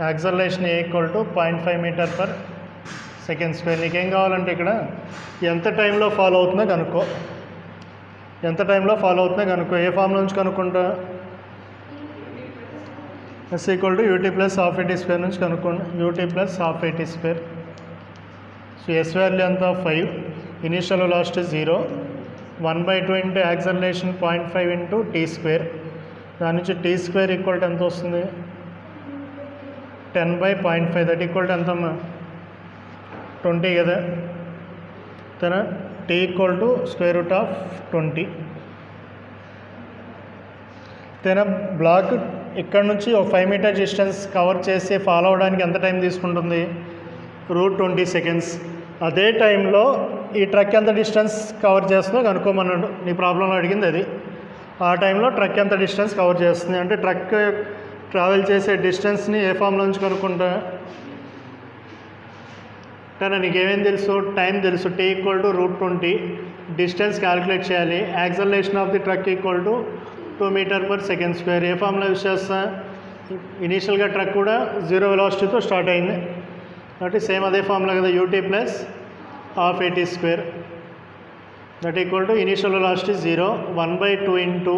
acceleration equal to 0.5 metre per second square. నీకేం కావాలంటే ఇక్కడ ఎంత టైంలో ఫాలో అవుతుందో కనుక్కో, ఎంత టైంలో ఫాలో అవుతుందో కనుక్కో. ఏ ఫామ్ నుంచి కనుక్కుంటా, S equal to U T plus half A T square నుంచి కనుక్కోండి. U T plus half A T square. So S value ఎంత 5, initial velocity 0, 1/2 into acceleration 0.5 into T square. దాని నుంచి టీ స్క్వేర్ ఈక్వల్ టు ఎంత వస్తుంది, 10/0.5. దట్ ఈక్వల్ టు ఎంతమ్మా, 20 కదా. తన T equal to square root of 20. తన బ్లాక్ ఇక్కడ నుంచి ఒక 5 మీటర్ డిస్టెన్స్ కవర్ చేసి ఫాలో అవడానికి ఎంత టైం తీసుకుంటుంది, √20 సెకండ్స్. అదే టైంలో ఈ ట్రక్ ఎంత డిస్టెన్స్ కవర్ చేస్తుందో కనుక్కోమన్నాడు. నీ ప్రాబ్లంలో అడిగింది అది. ఆ టైంలో ట్రక్ ఎంత డిస్టెన్స్ కవర్ చేస్తుంది అంటే ట్రక్ ట్రావెల్ చేసే డిస్టెన్స్ని ఏ ఫామ్లో నుంచి కనుక్కుంటా, కానీ నీకేమేం తెలుసు, టైం తెలుసు. T equal to √20, distance calculate చేయాలి. Acceleration of the truck equal to 2 meter per second square. ఏ ఫామ్లో యూస్ చేస్తా, ఇనీషియల్గా ట్రక్ కూడా 0 వెలాసిటీతో స్టార్ట్ అయింది కాబట్టి సేమ్ అదే ఫామ్లో కదా, U T plus half A T square. That equal to initial velocity 0, 1/2 into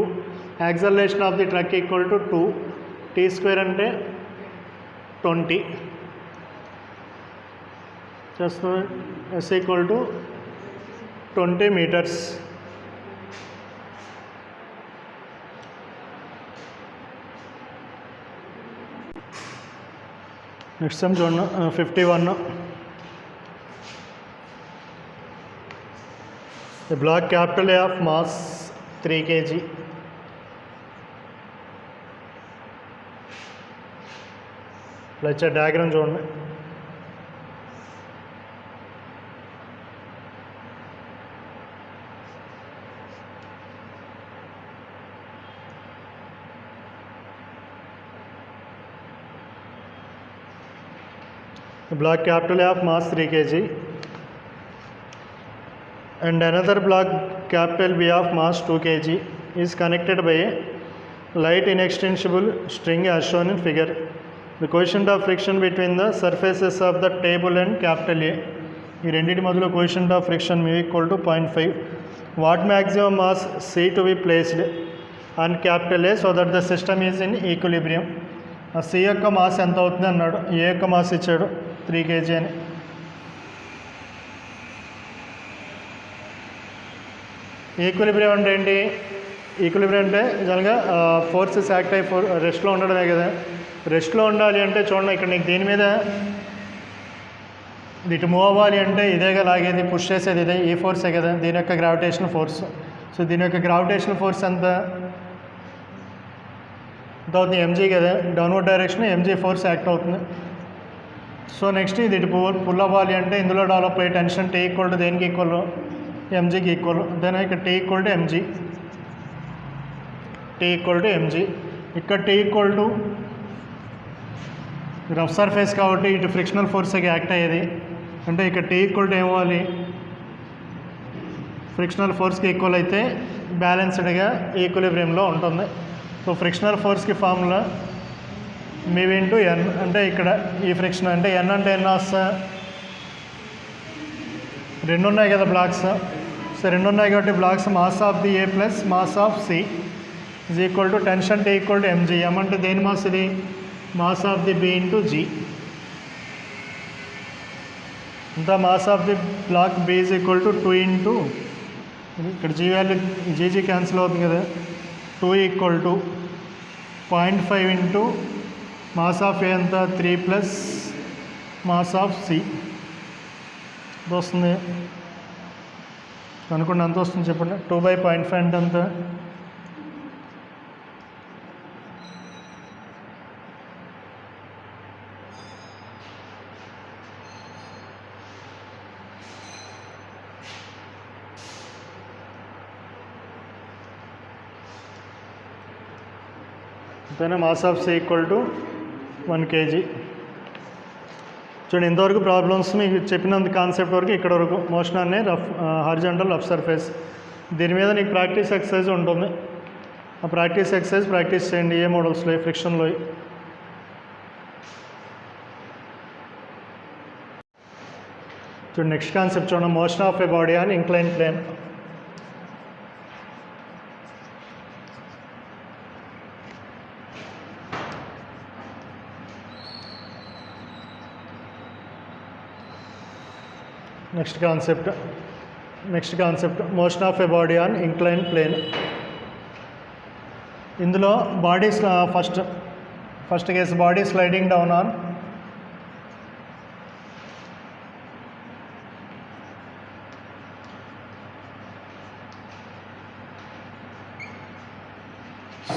acceleration of the truck equal to 2, T square అంటే 20 చేస్తుంది. S equal to 20 metres. Next sum చూడండి 51. A block capital A of mass 3 kg. Lecture diagram చూడండి. A block capital A of mass 3 kg and another block capital B of mass 2 kg is connected by a light inextensible string as shown in figure. The coefficient of friction between the surfaces of the table and capital A. ఈ రెండింటి మధ్యలో coefficient of friction mu equal to 0.5. What maximum mass C to be placed on capital A so that the system is in equilibrium. ఆ C యొక్క mass ఎంత అవుతుంది అన్నాడు. A యొక్క mass ఇచ్చాడు 3 kg అని. ఈక్విలిబ్రియం అంటే ఏంటి, ఈక్విలిబ్రియం అంటే జనరల్గా ఫోర్సెస్ యాక్ట్ అయ్యి రెస్ట్లో ఉండడమే కదా. రెస్ట్లో ఉండాలి అంటే చూడండి, ఇక్కడ నీకు దీని మీద ఇటు మూవ్ అవ్వాలి అంటే ఇదేగా లాగేది, పుష్ చేసేది ఇదే, ఈ ఫోర్సే కదా, దీని యొక్క గ్రావిటేషనల్ ఫోర్స్. సో దీని యొక్క గ్రావిటేషనల్ ఫోర్స్ ఎంత అవుతుంది, mg కదా, downward direction mg force act అవుతుంది. సో నెక్స్ట్ ఇది ఇటు పుల్ అవ్వాలి అంటే ఇందులో డెవలప్ అయ్యే టెన్షన్ T ఈక్వల్ టు దేనికి ఈక్వల్, mgకి ఈక్వల్. దెన్ ఇక్కడ T equal to mg, T equal to mg. ఇక్కడ T equal to rough surface కాబట్టి ఇటు ఫ్రిక్షనల్ ఫోర్స్కి యాక్ట్ అయ్యేది అంటే ఇక్కడ T ఈక్వల్ టు ఏమవ్వాలి, ఫ్రిక్షనల్ ఫోర్స్కి ఈక్వల్ అయితే బ్యాలెన్స్డ్గా ఈక్విలిబ్రియంలో ఉంటుంది. సో ఫ్రిక్షనల్ ఫోర్స్కి ఫార్ములా మీ ఇంటూ ఎన్, అంటే ఇక్కడ ఈ ఫ్రిక్షన్ అంటే ఎన్ అంటే ఎన్ని వస్తా, 2 ఉన్నాయి కదా బ్లాక్స్. సో 2 ఉన్నాయి కాబట్టి blocks mass of the A plus mass of C is equal to tension T equal to mg. M అంటే దేని మాస్, ఇది mass of the B into g. ఇంత mass of the block B is equal to 2 into ఇక్కడ g value g g cancel అవుతుంది కదా, 2 equal to 0.5 into mass of A అంతా 3 plus mass of C ఇది వస్తుంది అనుకోండి. ఎంత వస్తుంది చెప్పండి. 2/0.5 అంటే ఎంత? అంతేనా? Mass of C equal to 1 kg. చూడండి, ఇంతవరకు ప్రాబ్లమ్స్ మీకు చెప్పినంత కాన్సెప్ట్ వరకు ఇక్కడ వరకు. మోషన్ అనే రఫ్ హారిజాంటల్ రఫ్ సర్ఫేస్, దీని మీద నీకు ప్రాక్టీస్ ఎక్సర్సైజ్ ఉంటుంది. ఆ ప్రాక్టీస్ ఎక్సర్సైజ్ ప్రాక్టీస్ చేయండి ఏ మోడల్స్లో, ఫ్రిక్షన్లో. చూడండి, నెక్స్ట్ కాన్సెప్ట్ చూడండి. Motion of a body on incline plane. Next concept motion of a body on incline plane. ఇందులో body first case body sliding down on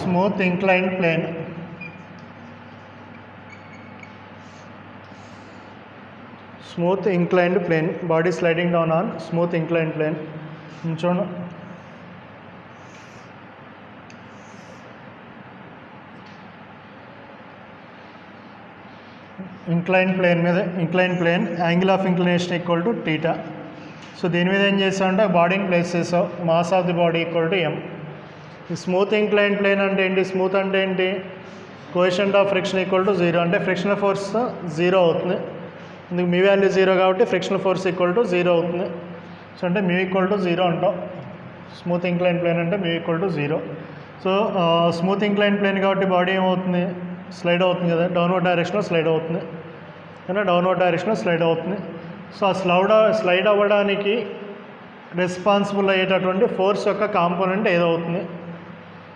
smooth incline plane. Smooth inclined plane, body sliding down on smooth inclined plane. చూడండి, incline plane angle of inclination equal to theta. So దీని మీద ఏం చేసావంటే బాడీని place చేసావు. Mass of the body equal to M. ఈ smooth incline plane అంటే ఏంటి? స్మూత్ అంటే ఏంటి? Coefficient of friction equal to 0, అంటే ఫ్రిక్షనల్ ఫోర్స్ 0 అవుతుంది. ఇందుకు మీ వాల్యూ 0 కాబట్టి ఫ్రిక్షనల్ ఫోర్స్ ఈక్వల్ టు 0 అవుతుంది. సో అంటే మ్యూ ఈక్వల్ టు 0 అంటాం. స్మూత్ ఇంక్లైన్ ప్లేన్ అంటే mu equal to 0. So smooth incline plane కాబట్టి బాడీ ఏమవుతుంది? స్లైడ్ అవుతుంది కదా, డౌన్వర్డ్ డైరెక్షన్లో స్లైడ్ అవుతుంది. కానీ డౌన్వర్డ్ డైరెక్షన్లో స్లైడ్ అవుతుంది. సో ఆ స్లైడ్ అవ్వడానికి రెస్పాన్సిబుల్ అయ్యేటటువంటి ఫోర్స్ యొక్క కాంపోనెంట్ ఏదవుతుంది?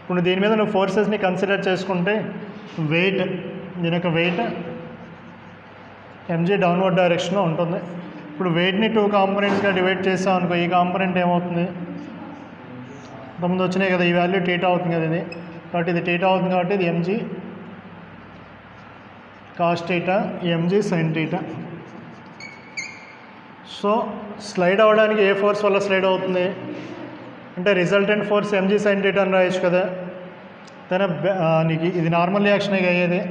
ఇప్పుడు దీని మీద నువ్వు ఫోర్సెస్ని కన్సిడర్ చేసుకుంటే వెయిట్, దీని యొక్క వెయిట్ mg డౌన్వర్డ్ డైరెక్షన్లో ఉంటుంది. ఇప్పుడు వెయిట్ని 2 కాంపోనెంట్స్గా డివైడ్ చేసాం అనుకో, ఈ కాంపోనెంట్ ఏమవుతుంది? ఇంతకుముందు వచ్చినాయి కదా, ఈ వాల్యూ టీటా అవుతుంది కదా ఇది, కాబట్టి ఇది టీటా అవుతుంది కాబట్టి ఇది mg cos theta, mg sine theta. So slide అవ్వడానికి ఏ ఫోర్స్ వల్ల స్లైడ్ అవుతుంది అంటే resultant force mg sine theta అని రాయొచ్చు కదా. తన నీకు ఇది నార్మల్ రియాక్షన్ అయ్యేది.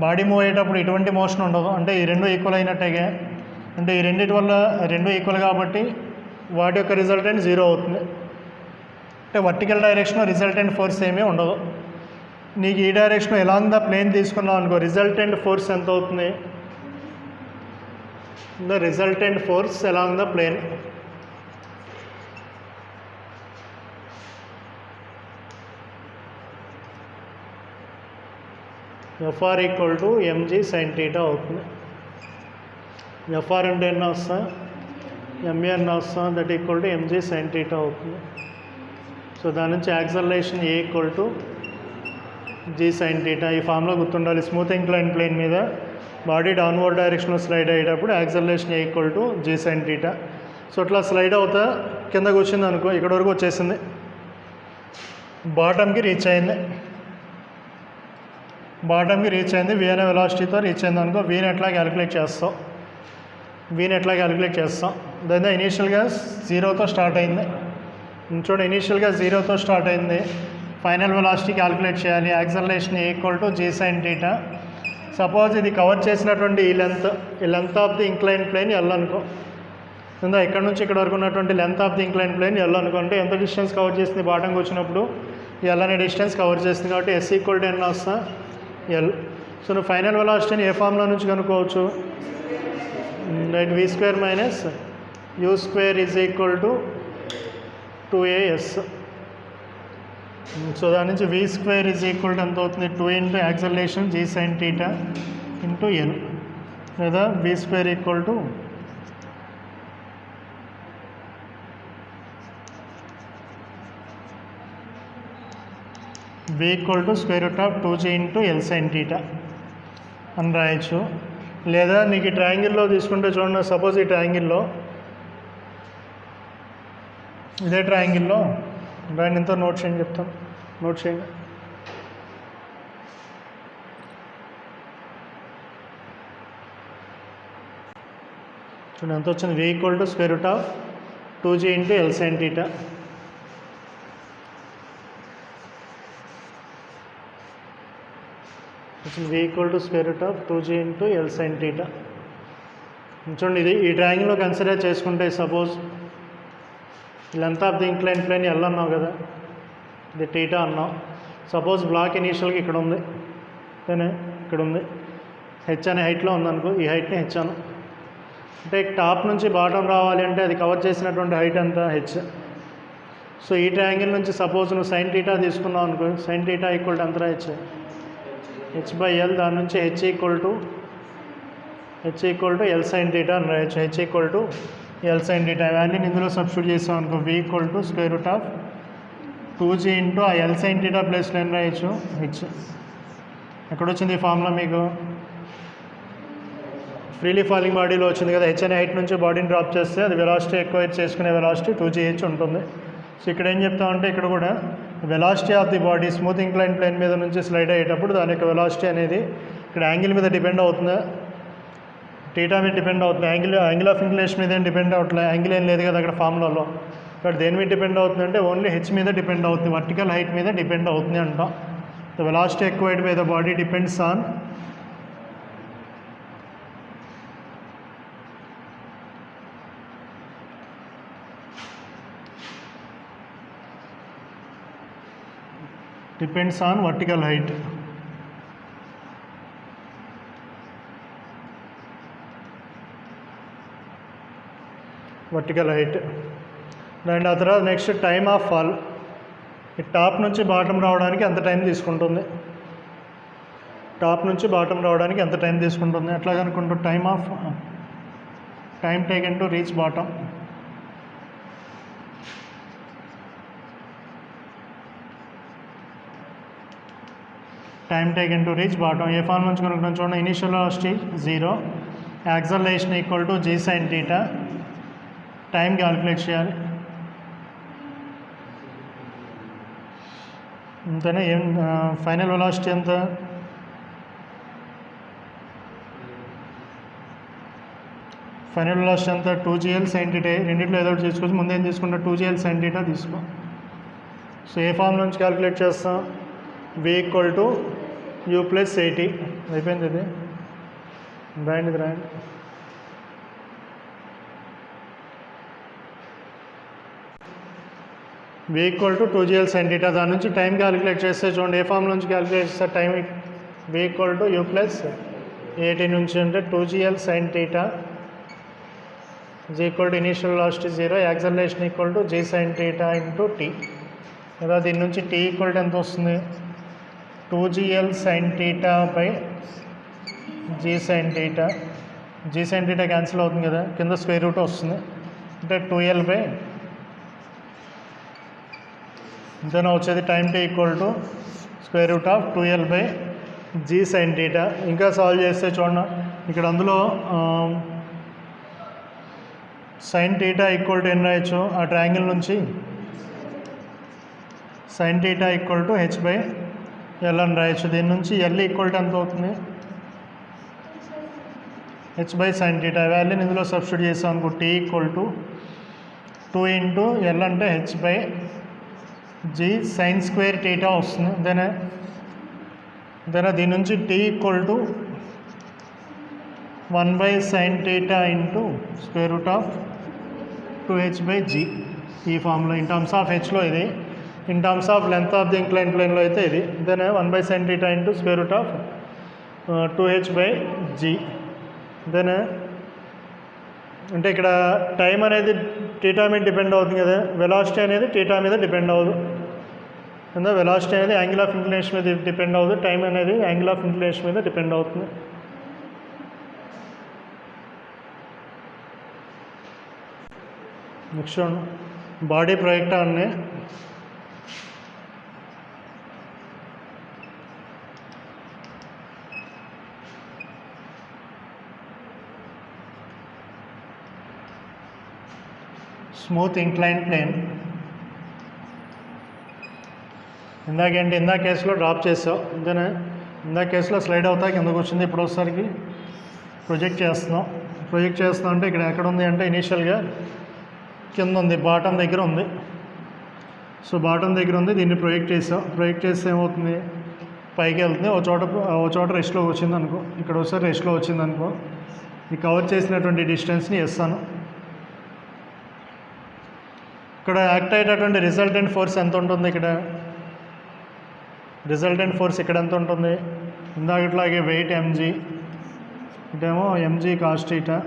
బాడీ మూవ్ అయ్యేటప్పుడు ఎటువంటి మోషన్ ఉండదు, అంటే ఈ రెండు ఈక్వల్ అయినట్టుగా. అంటే ఈ రెండింటి వల్ల రెండు ఈక్వల్ కాబట్టి వాటి యొక్క రిజల్టెంట్ 0 అవుతుంది. అంటే వర్టికల్ డైరెక్షన్లో రిజల్టెంట్ ఫోర్స్ ఏమీ ఉండదు. నీకు ఈ డైరెక్షన్ ఎలాంగ్ ద ప్లేన్ తీసుకున్నావు అనుకో, రిజల్టెంట్ ఫోర్స్ ఎంత అవుతుంది? The resultant force along the plane FR equal to mg sin θ అవుతుంది. FR అంటే ఎన్న వస్తా, MA అన్న వస్తా, that equal to mg sin θ అవుతుంది. సో దాని నుంచి acceleration A equal to g sin θ. ఈ ఫామ్లో గుర్తుండాలి. స్మూత్ ఇంక్లైన్ ప్లేన్ మీద బాడీ డౌన్వర్డ్ డైరెక్షన్లో స్లైడ్ అయ్యేటప్పుడు acceleration A equal to g sin θ. So అట్లా స్లైడ్ అవుతా కిందకు వచ్చింది అనుకో, ఇక్కడ వరకు వచ్చేసింది, బాటమ్కి రీచ్ అయింది. V అనే వెలాసిటీతో రీచ్ అయింది అనుకో, వీని ఎట్లా క్యాలిక్యులేట్ చేస్తాం? దాని ఇనీషియల్గా 0తో స్టార్ట్ అయింది. చూడండి, ఇనీషియల్గా 0తో స్టార్ట్ అయింది. ఫైనల్ వెలాసిటీ క్యాలిక్యులేట్ చేయాలి. Acceleration A equal to g sin θ. Suppose ఇది కవర్ చేసినటువంటి ఈ length of the incline plane L అనుకో. ఇక్కడ నుంచి ఇక్కడ వరకు ఉన్నటువంటి length of the incline plane L అనుకుంటే ఎంత డిస్టెన్స్ కవర్ చేసింది? బాటంకి వచ్చినప్పుడు L అనే డిస్టెన్స్ కవర్ చేస్తుంది కాబట్టి S ఈక్వల్ టు ఎన్ని వస్తా? L. సో నువ్వు ఫైనల్ వెలాసిటీని ఏ ఫార్ములా నుంచి కనుక్కోవచ్చు? Right, v² minus u² is equal to 2as. So దాని నుంచి v² ఈజ్ ఈక్వల్ టు ఎంత అవుతుంది? 2 into acceleration g sin θ into L, లేదా v² equal to v equal to √2g into L sin θ అని రాయొచ్చు. లేదా నీకు ఈ ట్రయాంగిల్లో తీసుకుంటే చూడండి, సపోజ్ ఈ ట్రయాంగిల్లో ఇదే ట్రయాంగిల్లో దాన్ని ఎంతో నోట్ చేయండి, చెప్తాను, నోట్ చేయండి. చూడండి ఎంత వచ్చింది, v = √2g × L sin θ. వచ్చింది v = √2g × L sin θ. చూడండి ఇది ఈ ట్రయాంగిల్లో కన్సిడర్ చేసుకుంటే suppose length of the incline plane L అన్నావు కదా, ఇది θ అన్నావు. సపోజ్ బ్లాక్ ఇనీషియల్గా ఇక్కడ ఉంది, ఇక్కడ ఉంది, h అనే హైట్లో ఉందనుకో, ఈ హైట్ని h అను. అంటే టాప్ నుంచి బాటమ్ రావాలి అంటే అది కవర్ చేసినటువంటి హైట్ ఎంత, h. సో ఈ ట్రయాంగిల్ నుంచి సపోజ్ నువ్వు sin θ తీసుకున్నావు అనుకో, sin θ = ఎంత, h/L. దాని నుంచి h = L sin θ అని రాయొచ్చు. h = L sin θ వాల్యూని ఇందులో సబ్స్టిట్యూట్ చేస్తాం అనుకో, v = √2g × ఆ L sin θ ప్లేస్లో ఏం రాయొచ్చు, h. ఎక్కడొచ్చింది ఈ ఫార్ములా మీకు, ఫ్రీలీ ఫాలింగ్ బాడీలో వచ్చింది కదా, h అనే హైట్ నుంచి బాడీని డ్రాప్ చేస్తే అది వెలాసిటీ ఎక్వైర్ చేసుకునే వెలాసిటీ 2gh ఉంటుంది. సో ఇక్కడ ఏం చెప్తామంటే ఇక్కడ కూడా velocity of the body smooth incline plane మీద నుంచి స్లైడ్ అయ్యేటప్పుడు దాని యొక్క వెలాసిటీ అనేది ఇక్కడ యాంగిల్ మీద డిపెండ్ అవుతుందా, θ మీద డిపెండ్ అవుతుంది. యాంగిల్ ఆఫ్ ఇంక్లినేషన్ మీద ఏం డిపెండ్ అవ్వట్లేదు, యాంగిల్ ఏం లేదు కదా అక్కడ ఫార్ములాలో. ఇక్కడ దేని మీద డిపెండ్ అవుతుంది అంటే ఓన్లీ h మీద డిపెండ్ అవుతుంది, వర్టికల్ హైట్ మీద డిపెండ్ అవుతుంది అంటాం. The velocity acquired by the body depends on vertical height. And ఆ తర్వాత నెక్స్ట్ టైమ్ ఆఫ్ ఫాల్. ఈ టాప్ నుంచి బాటమ్ రావడానికి ఎంత టైం తీసుకుంటుంది, ఎట్లా కనుక్కుంటూ time taken to reach bottom. Time taken to reach bottom ఏ ఫార్మ్ నుంచి కనుక్కుంటాం చూడండి, initial velocity 0, acceleration = g sin θ. Time calculate చేయాలి అంతేనా. ఏం ఫైనల్ వెలాసిటీ ఎంత, ఫైనల్ వెలాసిటీ ఎంత 2gl sin θ. రెండింటిలో ఏదో ఒకటి తీసుకోవచ్చు, ముందేం తీసుకుంటా 2gl sin θ తీసుకో. సో ఏ ఫార్మ్ నుంచి క్యాలిక్యులేట్ చేస్తాం, v = u + at. అయిపోయింది ఇది, రాయండి v = 2gl sin θ. దాని నుంచి టైం క్యాలిక్యులేట్ చేస్తే చూడండి ఏ ఫార్మ్ నుంచి క్యాలిక్యులేట్ చేస్తే టైం v = u + at నుంచి అంటే 2gl sin θ initial velocity 0, acceleration = g sin θ × t. లేదా దీని నుంచి t = ఎంత వస్తుంది, 2gl sin θ / g sin θ. g sin θ cancel అవుతుంది కదా, కింద స్క్వేర్ రూట్ వస్తుంది, అంటే 2l ఇంతేనా వచ్చేది. Time t = √2l/g sin θ. ఇంకా సాల్వ్ చేస్తే చూడండి ఇక్కడ అందులో sin θ = ఏం రాయొచ్చు, ఆ ట్రయాంగిల్ నుంచి sin θ = h/L అని రాయొచ్చు. దీని నుంచి L = ఎంత అవుతుంది, h/sin θ. వాల్యూని ఇందులో సబ్స్టిట్యూట్ చేసాం అనుకో, t = 2 × L అంటే h/g sin² θ వస్తుంది. అంతేనా దీని నుంచి t = 1/sin θ × √2h/g. ఈ ఫామ్లో ఇన్ టర్మ్స్ ఆఫ్ హెచ్లో ఇది, in terms of length of the incline ప్లేన్లో అయితే ఇది. అంతేనా 1/sin θ × √2h/g. అంతేనా అంటే ఇక్కడ టైం అనేది θ మీద డిపెండ్ అవుతుంది కదా, వెలాసిటీ అనేది θ మీద డిపెండ్ అవ్వదు. అంతే వెలాసిటీ అనేది యాంగిల్ ఆఫ్ ఇంక్లినేషన్ మీద డిపెండ్ అవ్వదు, టైం అనేది యాంగిల్ ఆఫ్ ఇంక్లినేషన్ మీద డిపెండ్ అవుతుంది. నెక్స్ట్ బాడీ ప్రొజెక్టార్ని స్మూత్ ఇంక్లైన్ ప్లేన్. ఇందాకేంటి ఇందాక కేసులో డ్రాప్ చేసావు, అంతేనా? ఇందాక కేసులో స్లైడ్ అవుతా కిందకు వచ్చింది, ఇప్పుడు ఒకసారికి ప్రొజెక్ట్ చేస్తున్నాం. ప్రొజెక్ట్ చేస్తున్నాం అంటే ఇక్కడ ఎక్కడ ఉంది అంటే ఇనీషియల్గా కింద ఉంది, బాటమ్ దగ్గర ఉంది. సో బాటమ్ దగ్గర ఉంది, దీన్ని ప్రొజెక్ట్ చేసాం. ప్రొజెక్ట్ చేస్తే ఏమవుతుంది, పైకి వెళ్తుంది. ఓ చోట రెస్ట్లో వచ్చింది అనుకో, ఇక్కడ ఒకసారి రెస్ట్లో వచ్చింది అనుకో, ఈ కవర్ చేసినటువంటి డిస్టెన్స్ని ఇస్తాను. ఇక్కడ యాక్ట్ అయ్యేటటువంటి రిజల్టెంట్ ఫోర్స్ ఎంత ఉంటుంది, ఇక్కడ రిజల్టెంట్ ఫోర్స్ ఇక్కడ ఎంత ఉంటుంది, ఇందాకట్లాగే వెయిట్ mg, ఇటేమో mg కాస్ థీటా,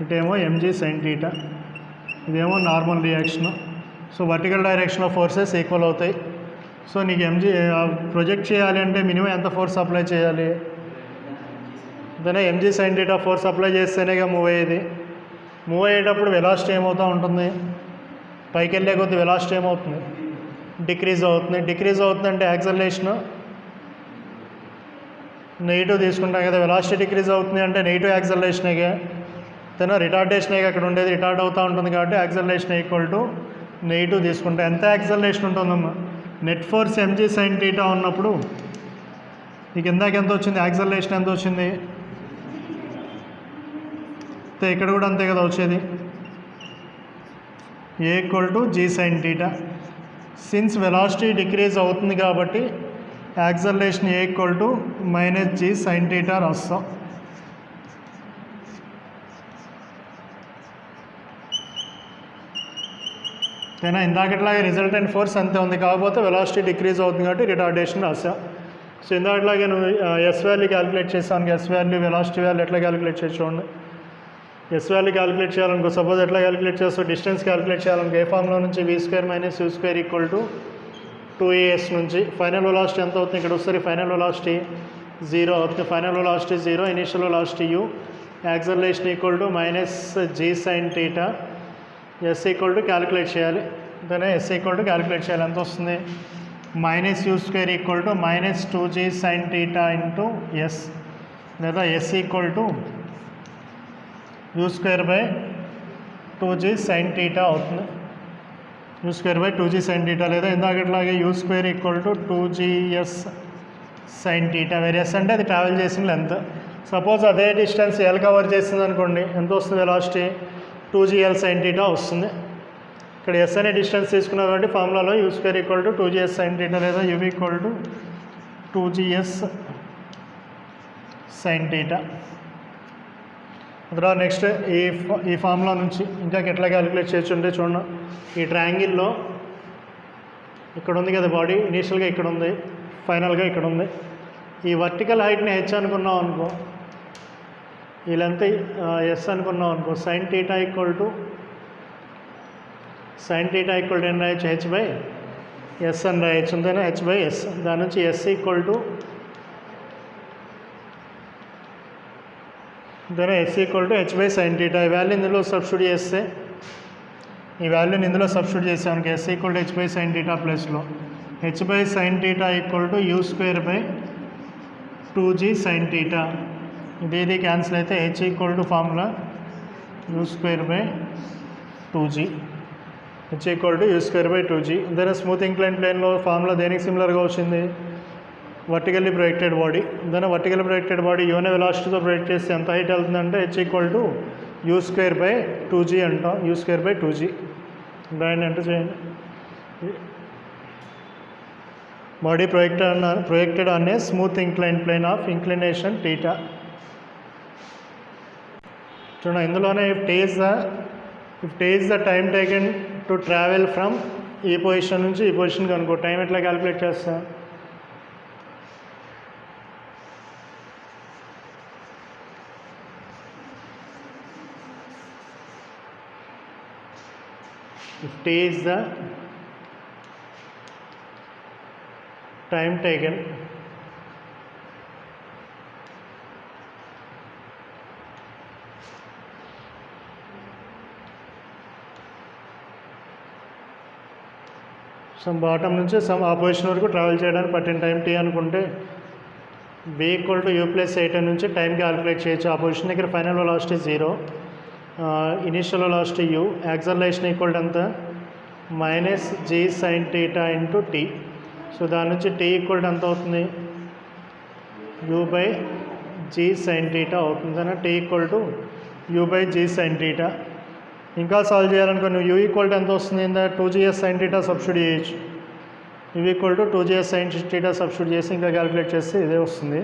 ఇటేమో mg సైన్ థీటా, ఇదేమో నార్మల్ రియాక్షను. సో వర్టికల్ డైరెక్షన్లో ఫోర్సెస్ ఈక్వల్ అవుతాయి. సో నీకు ప్రొజెక్ట్ చేయాలి అంటే మినిమం ఎంత ఫోర్స్ అప్లై చేయాలి, దాని mg sine theta force apply చేస్తేనేగా మూవ్ అయ్యేది. మూవ్ అయ్యేటప్పుడు వెలాసిటీ ఏమవుతూ ఉంటుంది, పైకి వెళ్ళే కొద్ది వెలాసిటీ ఏమవుతుంది, డిక్రీజ్ అవుతుంది. డిక్రీజ్ అవుతుంది అంటే యాక్సలరేషన్ నెగిటివ్ తీసుకుంటాం కదా, వెలాసిటీ డిక్రీజ్ అవుతుంది అంటే నెగిటివ్ యాక్సలరేషనేగా, తన రిటార్డేషనేగా అక్కడ ఉండేది, రిటార్డ్ అవుతూ ఉంటుంది కాబట్టి యాక్సలరేషన్ ఈక్వల్ టు నెగిటివ్ తీసుకుంటాం. ఎంత యాక్సలరేషన్ ఉంటుందమ్మా, net force mg sine theta ఉన్నప్పుడు నీకు ఇందాక ఎంత వచ్చింది, యాక్సలరేషన్ ఎంత వచ్చింది, ఇక్కడ కూడా అంతే కదా వచ్చేది, a equal to g sine theta. Since velocity decrease అవుతుంది కాబట్టి acceleration a equal to minus g sine theta రాస్తాం. తేనా ఇందాకట్లాగే రిజల్టెంట్ ఫోర్స్ అంతే ఉంది, కాకపోతే వెలాసిటీ డిక్రీజ్ అవుతుంది కాబట్టి రిటార్డేషన్ రాసా. సో ఇందాకట్లాగే నువ్వు ఎస్ వాల్యూ క్యాలిక్యులేట్ చేస్తాను, ఎస్ వాల్యూ వెలాసిటీ వాల్యూ ఎట్లా క్యాలిక్యులేట్ చేసి చూడండి. ఎస్ వాల్యూ క్యాలిక్యులేట్ చేయాలనుకో, సపోజ్ ఎట్లా క్యాలిక్యులేట్ చేస్తావు, డిస్టెన్స్ క్యాలిక్యులేట్ చేయాలనుకో, ఏ ఫామ్లో నుంచి v² minus u² equal to 2as నుంచి ఫైనల్ వెలాసిటీ ఎంత అవుతుంది, ఇక్కడ వస్తుంది ఫైనల్ వెలాసిటీ 0 అవుతుంది. Final velocity 0, initial velocity u, acceleration equal to minus g sine theta, S equal to calculate చేయాలి. దాన్ని ఎస్ ఈక్వల్ టు క్యాలిక్యులేట్ చేయాలి, ఎంత వస్తుంది, minus u² equal to minus 2g sine theta into S, లేదా S equal to u² by 2g sine theta అవుతుంది. u² by 2g sine theta, లేదా ఇందాకట్లాగే u² equal to 2gs sine theta, where S అంటే అది travel చేసిన length. Suppose అదే distance L cover చేసింది అనుకోండి, ఎంత వస్తుంది వెలాసిటీ, 2gl సైన్ థీటా వస్తుంది. ఇక్కడ ఎస్ అనే డిస్టెన్స్ తీసుకున్నాం కాబట్టి ఫార్ములాలో u² equal to 2gs sine theta, లేదా u equal to 2gs sine theta. తర్వాత నెక్స్ట్ ఈ ఫార్ములా నుంచి ఇంకా ఎట్లా క్యాలిక్యులేట్ చేయొచ్చు అంటే చూడండి, ఈ ట్రయాంగిల్లో ఇక్కడ ఉంది కదా బాడీ, ఇనీషియల్గా ఇక్కడ ఉంది, ఫైనల్గా ఇక్కడ ఉంది. ఈ వర్టికల్ హైట్ని h అనుకున్నాం అనుకో, ఈ లెంత్ ఎస్ అనుకున్నాం అనుకో, సైన్ థీటా ఈక్వల్ టు ఏం రాయొచ్చు, h బై ఎస్ అని రాయొచ్చు, అంతేనా, h బై ఎస్. దాని నుంచి ఎస్ ఈక్వల్ టు దాని S equal to h by sine theta. ఈ వాల్యూని ఇందులో సబ్స్టిట్యూట్ చేస్తే, ఈ వాల్యూని ఇందులో సబ్స్టిట్యూట్ చేసానికి S equal to h by sine theta ప్లస్లో h by sine theta equal to u² by 2g sine theta. ఇది క్యాన్సిల్ అయితే h equal to formula u² by 2g, h equal to u² by 2g. దాని smooth incline ప్లేన్లో formula దేనికి సిమిలర్గా వచ్చింది, vertically projected body. దాని vertically projected body యూనే వెలాసిటీతో ప్రొజెక్ట్ చేస్తే ఎంత హైట్ వెళ్తుందంటే h equal to u² by 2g అంటాం, u² బై 2g రాయండి, అంటే చేయండి. Body projected on a smooth incline plane of inclination theta. చూడండి ఇందులోనే if T is the time taken to travel from ఈ పొజిషన్ నుంచి ఈ పొజిషన్కి అనుకో, టైం ఎట్లా క్యాలిక్యులేట్ చేస్తా, if t is the time taken some bottom నుంచి సమ్ ఆపోజిషన్ వరకు ట్రావెల్ చేయడానికి పట్టిన టైం టీ అనుకుంటే b equal to u plus 8 నుంచి టైం క్యాలిక్యులేట్ చేయొచ్చు. ఆ పొజిషన్ దగ్గర final velocity 0, initial velocity u, acceleration equal to ఎంత minus g sin θ into t. So దాని నుంచి t ఈక్వల్ టు ఎంత అవుతుంది u బై g sin θ అవుతుంది అన్న. t equal to u by g sin θ. ఇంకా సాల్వ్ చేయాలనుకో నువ్వు u ఈక్వల్ టు ఎంత వస్తుంది 2gs sin θ సబ్స్టిట్యూట్ చేయొచ్చు. u equal to 2gs sin θ substitute చేసి ఇంకా క్యాలిక్యులేట్ చేస్తే ఇదే వస్తుంది.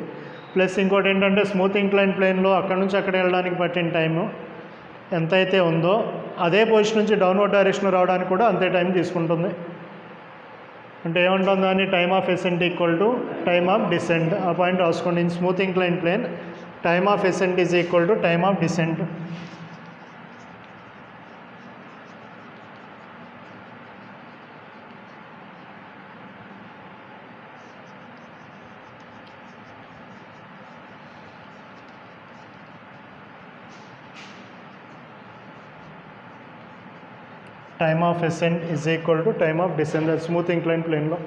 ప్లస్ ఇంకోటి ఏంటంటే స్మూత్ ఇంక్లైన్ ప్లేన్లో అక్కడ నుంచి అక్కడ వెళ్ళడానికి పట్టిన టైము ఎంతైతే ఉందో అదే పొజిషన్ నుంచి డౌన్వర్డ్ డైరెక్షన్ రావడానికి కూడా అంతే టైం తీసుకుంటుంది. అంటే ఏమంటుంది దాన్ని time of ascent equal to time of descent. ఆ పాయింట్ రాసుకోండి. In smooth incline plane time of ascent is equal to time of descent. Time of ascent is equal to time of descent. అది smooth incline ప్లేన్లో.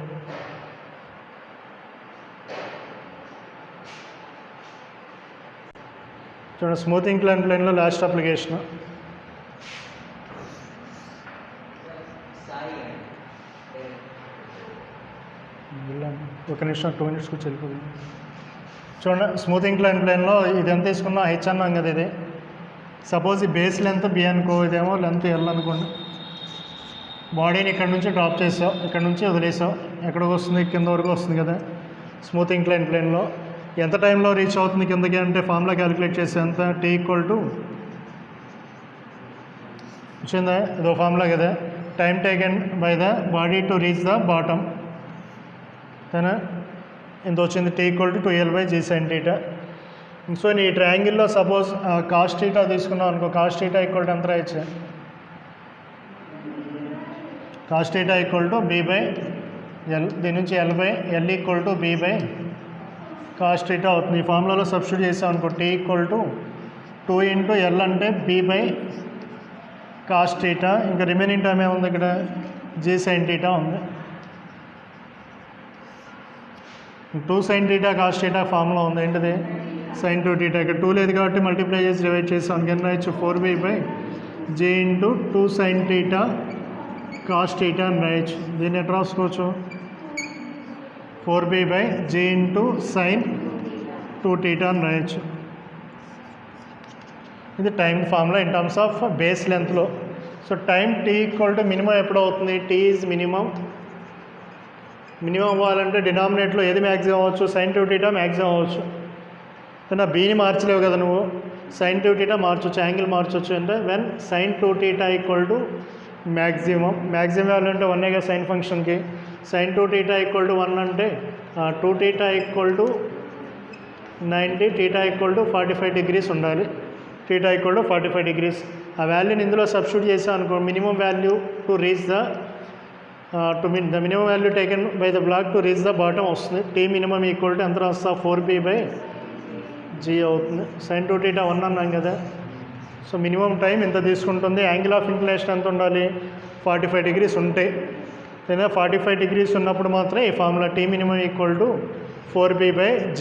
చూడండి smooth incline ప్లేన్లో last application. ఒక నిమిషం 2 minutes కూర్చొని వెళ్ళిపోయింది. చూడండి స్మూత్ ఇంక్లైన్ ప్లేన్లో ఇది ఎంత తీసుకున్నా హెచ్ అన్నాం కదా. ఇది సపోజ్ ఈ బేస్ లెంత్ బి అనుకో, ఇదేమో లెంత్ ఎల్ అనుకోండి. బాడీని ఇక్కడ నుంచి డ్రాప్ చేసావు, ఇక్కడ నుంచి వదిలేసావు, ఎక్కడికి వస్తుంది కింద వరకు వస్తుంది కదా. స్మూత్ ఇంక్లైన్ ప్లేన్లో ఎంత టైంలో రీచ్ అవుతుంది కిందకి అంటే ఫార్ములా క్యాలిక్యులేట్ చేస్తే ఎంత టీ ఈక్వల్ టు వచ్చిందా, ఇదో ఫార్ములా కదా. Time taken by the body to reach the bottom తేనా ఎంత వచ్చింది T equal to 2l/g sin θ. So ఈ ట్రయాంగిల్లో సపోజ్ కాస్ θ తీసుకున్నాం అనుకో. కాస్ θ ఈక్వల్ టు ఎంత రాయొచ్చు cos θ equal to b by L. దీని నుంచి l equal to b by cos θ అవుతుంది. ఈ ఫార్ములాలో సబ్స్టిట్యూట్ చేసాం అనుకో. t equal to 2 into l అంటే b బై కాస్ θ. ఇంకా రిమైనింగ్ టైం ఏముంది ఇక్కడ g sin θ ఉంది. 2 sin θ కాస్ θ ఫార్ములా ఉంది ఏంటిది sin 2θ. ఇక్కడ 2 లేదు కాబట్టి మల్టిప్లై చేసి డివైడ్ చేసాం. కింద రాయొచ్చు 4b by j into 2 sin θ cos θ అని రాయొచ్చు. దీన్ని ఎట్లా రాసుకోవచ్చు 4b by j into sin 2θ అని రాయొచ్చు. ఇది time formula in terms of base లెంత్లో. So time T equal to minimum ఎప్పుడు అవుతుంది టీ ఈజ్ మినిమం. మినిమం అవ్వాలంటే డినామినేట్లో ఏది మ్యాక్సిమం అవ్వచ్చు sin 2θ మ్యాక్సిమం అవ్వచ్చు. కానీ బీని మార్చలేవు కదా నువ్వు. sin 2θ మార్చవచ్చు, యాంగిల్ మార్చవచ్చు. అంటే when sin 2θ equal to maximum. Maximum value అంటే 1 సైన్ ఫంక్షన్కి. sin 2θ ఈక్వల్ టు 1 అంటే 2θ equal to 90, θ equal to 45 degrees ఉండాలి. θ ఈక్వల్ టు 45 degrees. ఆ వాల్యూని ఇందులో సబ్స్టిట్యూట్ చేసాం అనుకో. Minimum value to reach the the minimum value taken by the block to reach the bottom వస్తుంది. టీ మినిమం ఈక్వల్ టు ఎంత రాస్తా 4b బై g అవుతుంది. sin 2θ 1 అన్నాం కదా. సో మినిమం టైం ఇంత తీసుకుంటుంది. యాంగిల్ ఆఫ్ ఇంక్లినేషన్ ఎంత ఉండాలి 45 degrees ఉంటే. లేదా 45 degrees ఉన్నప్పుడు మాత్రమే ఈ formula T minimum equal to 4b by g.